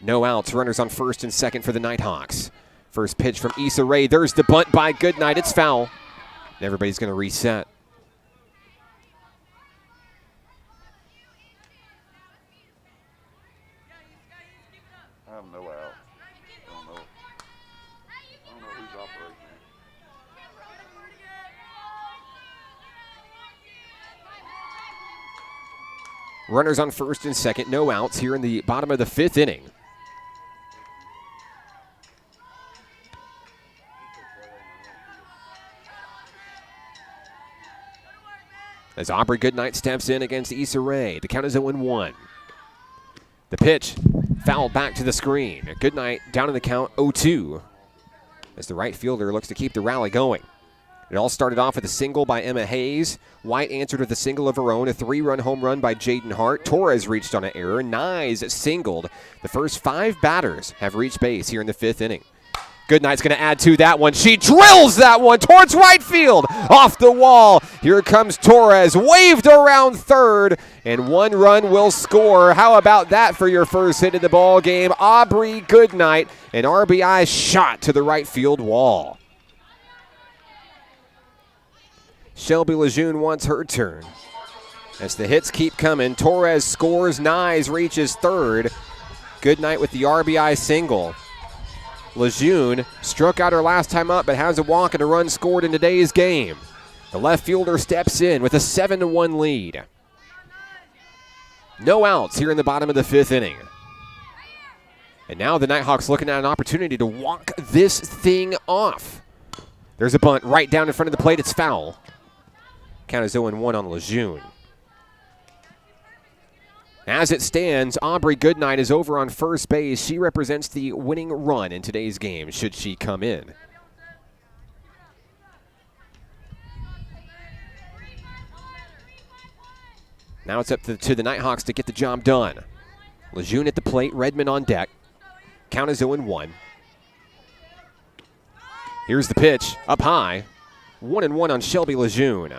No outs, runners on first and second for the Nighthawks. First pitch from Issa Rae. There's the bunt by Goodnight. It's foul. And everybody's going to reset. I have no out. I don't know who's operating Runners on first and second, no outs here in the bottom of the 5th inning. As Aubrey Goodnight steps in against Issa Rae. The count is 0-1. The pitch fouled back to the screen. Goodnight down in the count 0-2 as the right fielder looks to keep the rally going. It all started off with a single by Emma Hayes. White answered with a single of her own, a 3-run home run by Jaden Hart. Torres reached on an error. Nyes singled. The first 5 batters have reached base here in the 5th inning. Goodnight's going to add to that one. She drills that one towards right field. Off the wall. Here comes Torres. Waved around third. And 1 run will score. How about that for your first hit of the ball game? Aubrey Goodnight. An RBI shot to the right field wall. Shelby Lejeune wants her turn. As the hits keep coming, Torres scores. Nyes reaches third. Goodnight with the RBI single. Lejeune struck out her last time up, but has a walk and a run scored in today's game. The left fielder steps in with a 7-1 lead. No outs here in the bottom of the 5th inning. And now the Nighthawks looking at an opportunity to walk this thing off. There's a bunt right down in front of the plate. It's foul. Count is 0-1 on Lejeune. As it stands, Aubrey Goodnight is over on first base. She represents the winning run in today's game, should she come in. Now it's up to the Nighthawks to get the job done. Lejeune at the plate, Redmond on deck. Count is 0-1. Here's the pitch, up high. 1-1 on Shelby Lejeune.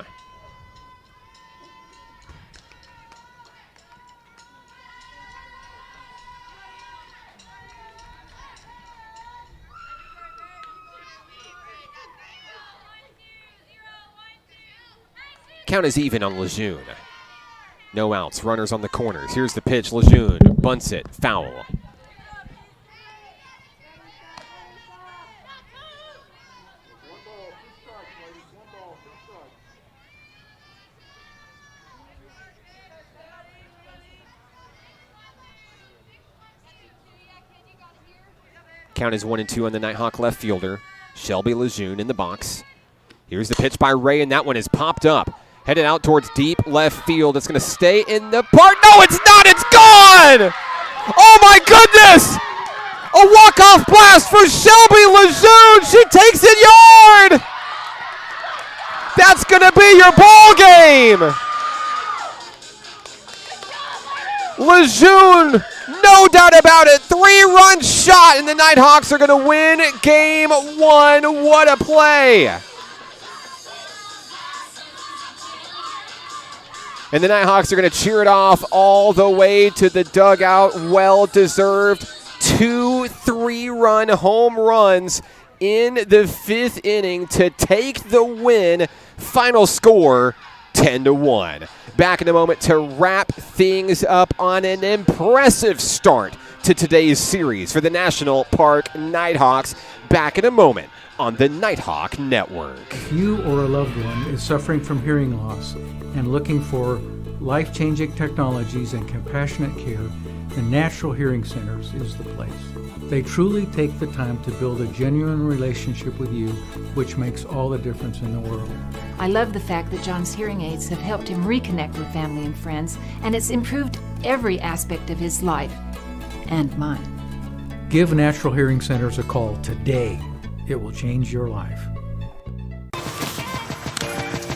Count is even on Lejeune. No outs, runners on the corners. Here's the pitch, Lejeune bunts it, foul. Count is 1-2 on the Nighthawk left fielder. Shelby Lejeune in the box. Here's the pitch by Ray, and that one is popped up. Headed out towards deep left field. It's going to stay in the park. No, it's not. It's gone. Oh, my goodness. A walk-off blast for Shelby Lejeune. She takes it yard. That's going to be your ball game. Lejeune, no doubt about it. 3-run shot, and the Nighthawks are going to win game 1. What a play. And the Nighthawks are going to cheer it off all the way to the dugout. Well-deserved 2 3-run home runs in the 5th inning to take the win. Final score, 10-1. Back in a moment to wrap things up on an impressive start to today's series for the National Park Nighthawks. Back in a moment on the Nighthawk Network. If you or a loved one is suffering from hearing loss and looking for life-changing technologies and compassionate care, the Natural Hearing Centers is the place. They truly take the time to build a genuine relationship with you, which makes all the difference in the world. I love the fact that John's hearing aids have helped him reconnect with family and friends, and it's improved every aspect of his life and mine. Give Natural Hearing Centers a call today. It will change your life.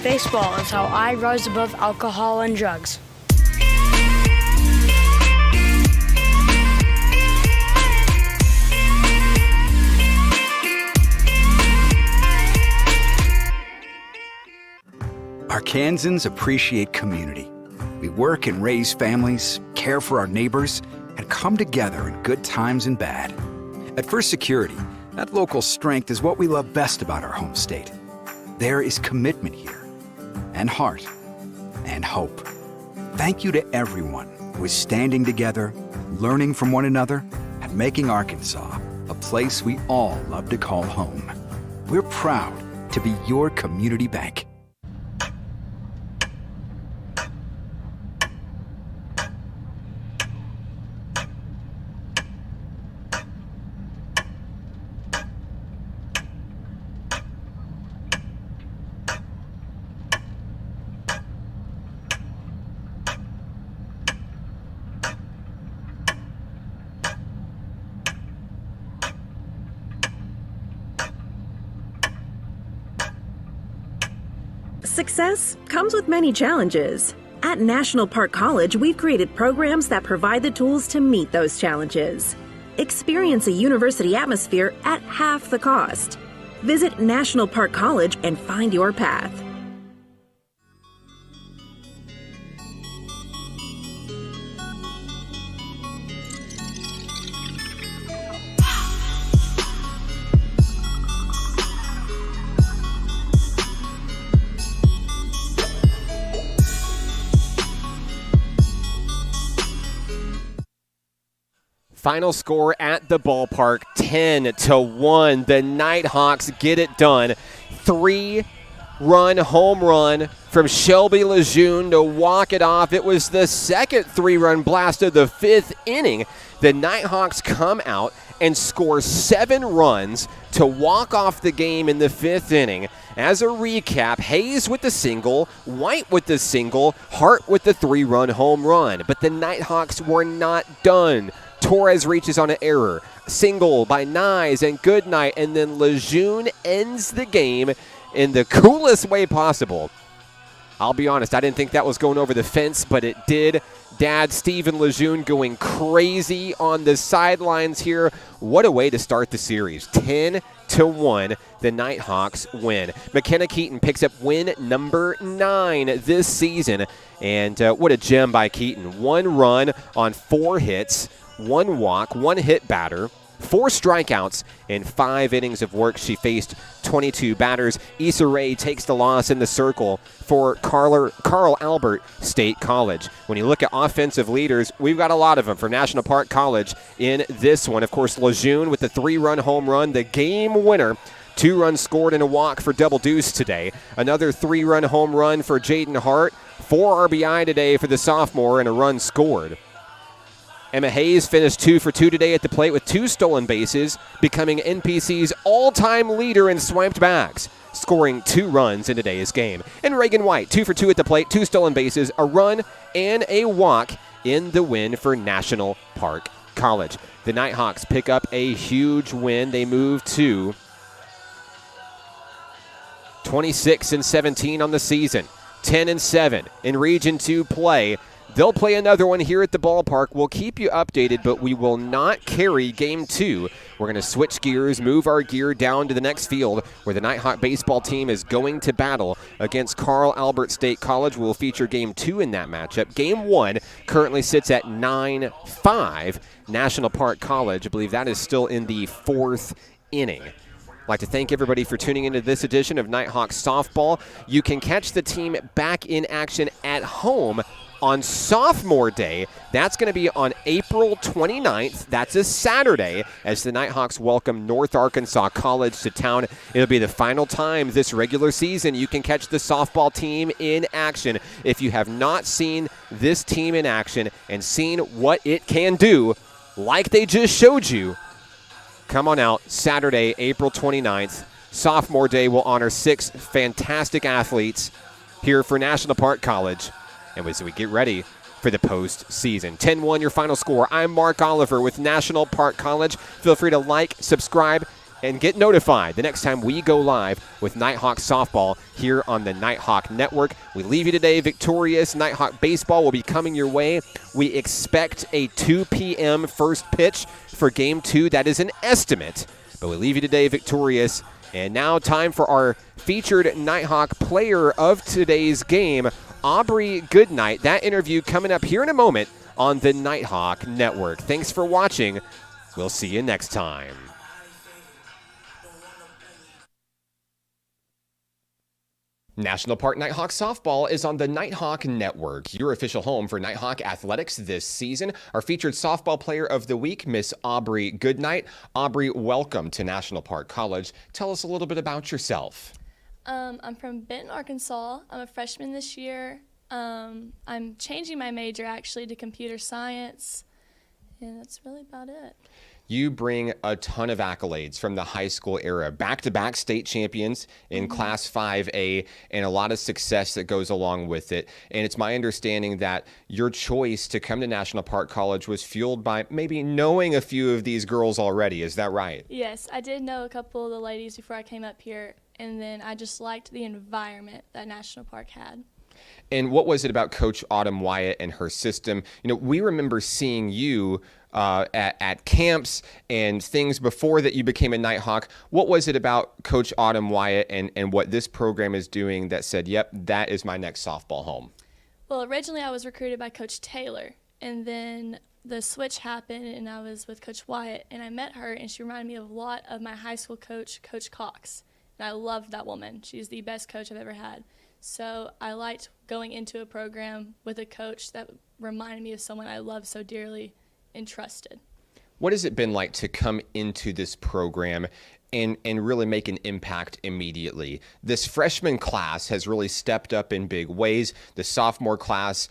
Baseball is how I rise above alcohol and drugs. Arkansans appreciate community. We work and raise families, care for our neighbors, and come together in good times and bad. At First Security, that local strength is what we love best about our home state. There is commitment here, and heart, and hope. Thank you to everyone who is standing together, learning from one another, and making Arkansas a place we all love to call home. We're proud to be your community bank. Success comes with many challenges. At National Park College, we've created programs that provide the tools to meet those challenges. Experience a university atmosphere at half the cost. Visit National Park College and find your path. Final score at the ballpark, 10-1. The Nighthawks get it done. 3-run home run from Shelby Lejeune to walk it off. It was the second 3-run blast of the 5th inning. The Nighthawks come out and score 7 runs to walk off the game in the 5th inning. As a recap, Hayes with the single, White with the single, Hart with the 3-run home run. But the Nighthawks were not done. Torres reaches on an error. Single by Nyes and Goodnight, and then Lejeune ends the game in the coolest way possible. I'll be honest, I didn't think that was going over the fence, but it did. Dad Stephen Lejeune going crazy on the sidelines here. What a way to start the series. 10-1, the Nighthawks win. McKenna Keaton picks up win number 9 this season. And what a gem by Keaton. 1 run on 4 hits. 1 walk, 1 hit batter, 4 strikeouts, in 5 innings of work. She faced 22 batters. Issa Rae takes the loss in the circle for Carl Albert State College. When you look at offensive leaders, we've got a lot of them for National Park College in this one. Of course, Lejeune with the 3-run home run, the game winner. 2 runs scored and a walk for Double Deuce today. Another 3-run home run for Jaden Hart. 4 RBI today for the sophomore and a run scored. Emma Hayes finished 2 for 2 today at the plate with 2 stolen bases, becoming NPC's all-time leader in swiped backs, scoring 2 runs in today's game. And Reagan White, 2 for 2 at the plate, 2 stolen bases, a run, and a walk in the win for National Park College. The Nighthawks pick up a huge win. They move to 26-17 on the season, 10-7 in Region 2 play. They'll play another one here at the ballpark. We'll keep you updated, but we will not carry Game 2. We're going to switch gears, move our gear down to the next field where the Nighthawk baseball team is going to battle against Carl Albert State College. We'll feature Game 2 in that matchup. Game 1 currently sits at 9-5. National Park College, I believe that is still in the 4th inning. I'd like to thank everybody for tuning into this edition of Nighthawk Softball. You can catch the team back in action at home on Sophomore Day. That's going to be on April 29th. That's a Saturday as the Nighthawks welcome North Arkansas College to town. It'll be the final time this regular season you can catch the softball team in action. If you have not seen this team in action and seen what it can do, like they just showed you, come on out Saturday, April 29th. Sophomore Day will honor 6 fantastic athletes here for National Park College. And as we get ready for the postseason. 10-1 your final score. I'm Mark Oliver with National Park College. Feel free to like, subscribe, and get notified the next time we go live with Nighthawk Softball here on the Nighthawk Network. We leave you today victorious. Nighthawk Baseball will be coming your way. We expect a 2 p.m. first pitch for Game 2. That is an estimate, but we leave you today victorious. And now time for our featured Nighthawk player of today's game, Aubrey Goodnight. That interview coming up here in a moment on the Nighthawk Network. Thanks for watching. We'll see you next time. National Park Nighthawk Softball is on the Nighthawk Network, your official home for Nighthawk athletics this season. Our featured softball player of the week, Miss Aubrey Goodnight. Aubrey, welcome to National Park College. Tell us a little bit about yourself. I'm from Benton, Arkansas. I'm a freshman this year. I'm changing my major actually to computer science, and that's really about it. You bring a ton of accolades from the high school era, back-to-back state champions in Class 5A, and a lot of success that goes along with it. And it's my understanding that your choice to come to National Park College was fueled by maybe knowing a few of these girls already. Is that right? Yes, I did know a couple of the ladies before I came up here, and then I just liked the environment that National Park had. And what was it about Coach Autumn Wyatt and her system? You know, we remember seeing you at camps and things before that you became a Nighthawk. What was it about Coach Autumn Wyatt and what this program is doing that said, yep, that is my next softball home? Well, originally I was recruited by Coach Taylor, and then the switch happened and I was with Coach Wyatt, and I met her, and she reminded me of a lot of my high school coach, Coach Cox. And I loved that woman. She's the best coach I've ever had. So I liked going into a program with a coach that reminded me of someone I love so dearly and trusted. What has it been like to come into this program and really make an impact immediately? This freshman class has really stepped up in big ways. The sophomore class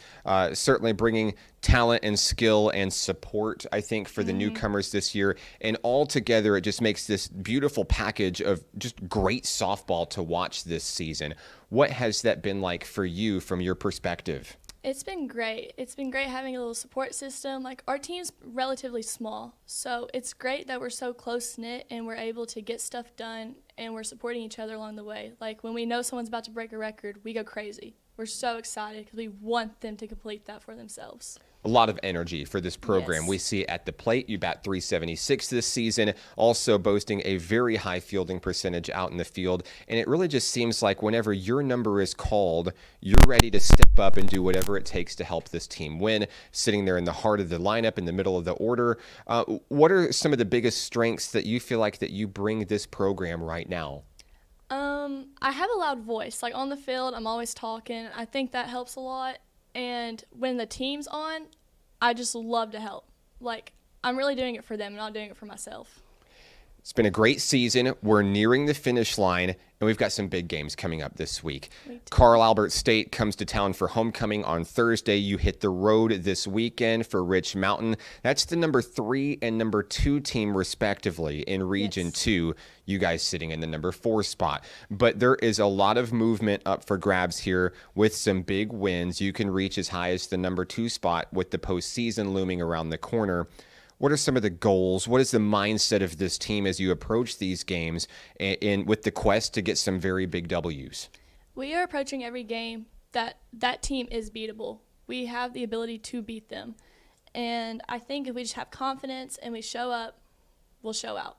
certainly bringing talent and skill and support, I think, for the newcomers this year. And all together, it just makes this beautiful package of just great softball to watch this season. What has that been like for you from your perspective? It's been great. It's been great having a little support system. Like, our team's relatively small, so it's great that we're so close-knit and we're able to get stuff done and we're supporting each other along the way. Like, when we know someone's about to break a record, we go crazy. We're so excited because we want them to complete that for themselves. A lot of energy for this program. Yes. We see it at the plate. You bat .376 this season, also boasting a very high fielding percentage out in the field. And it really just seems like whenever your number is called, you're ready to step up and do whatever it takes to help this team win, sitting there in the heart of the lineup, in the middle of the order. What are some of the biggest strengths that you feel like that you bring this program right now? I have a loud voice. Like, on the field, I'm always talking. I think that helps a lot. And when the team's on, I just love to help. Like, I'm really doing it for them, not doing it for myself. It's been a great season. We're nearing the finish line, and we've got some big games coming up this week. Carl Albert State comes to town for homecoming on Thursday. You hit the road this weekend for Rich Mountain. That's the number 3 and number 2 team, respectively, in Region 2. You guys sitting in the number 4 spot. But there is a lot of movement up for grabs here with some big wins. You can reach as high as the number 2 spot with the postseason looming around the corner. What are some of the goals? What is the mindset of this team as you approach these games and with the quest to get some very big W's? We are approaching every game that team is beatable. We have the ability to beat them. And I think if we just have confidence and we show up, we'll show out.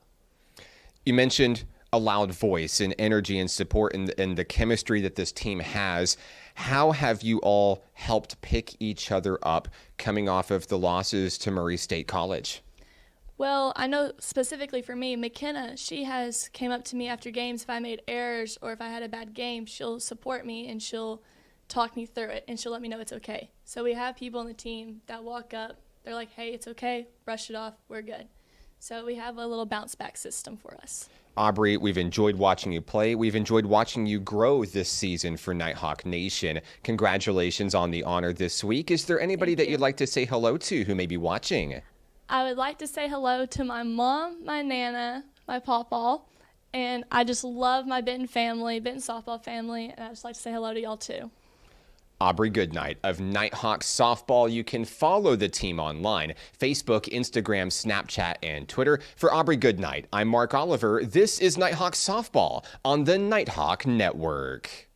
You mentioned a loud voice and energy and support and the chemistry that this team has. How have you all helped pick each other up coming off of the losses to Murray State College? Well, I know specifically for me, McKenna, she has came up to me after games if I made errors or if I had a bad game. She'll support me and she'll talk me through it and she'll let me know it's okay. So we have people on the team that walk up. They're like, hey, it's okay. Brush it off. We're good. So we have a little bounce back system for us. Aubrey, we've enjoyed watching you play. We've enjoyed watching you grow this season for Nighthawk Nation. Congratulations on the honor this week. Is there anybody that you'd like to say hello to who may be watching? I would like to say hello to my mom, my nana, my pawpaw, and I just love my Benton family, Benton softball family, and I'd just like to say hello to y'all too. Aubrey Goodnight of Nighthawk Softball. You can follow the team online, Facebook, Instagram, Snapchat, and Twitter. For Aubrey Goodnight, I'm Mark Oliver. This is Nighthawk Softball on the Nighthawk Network.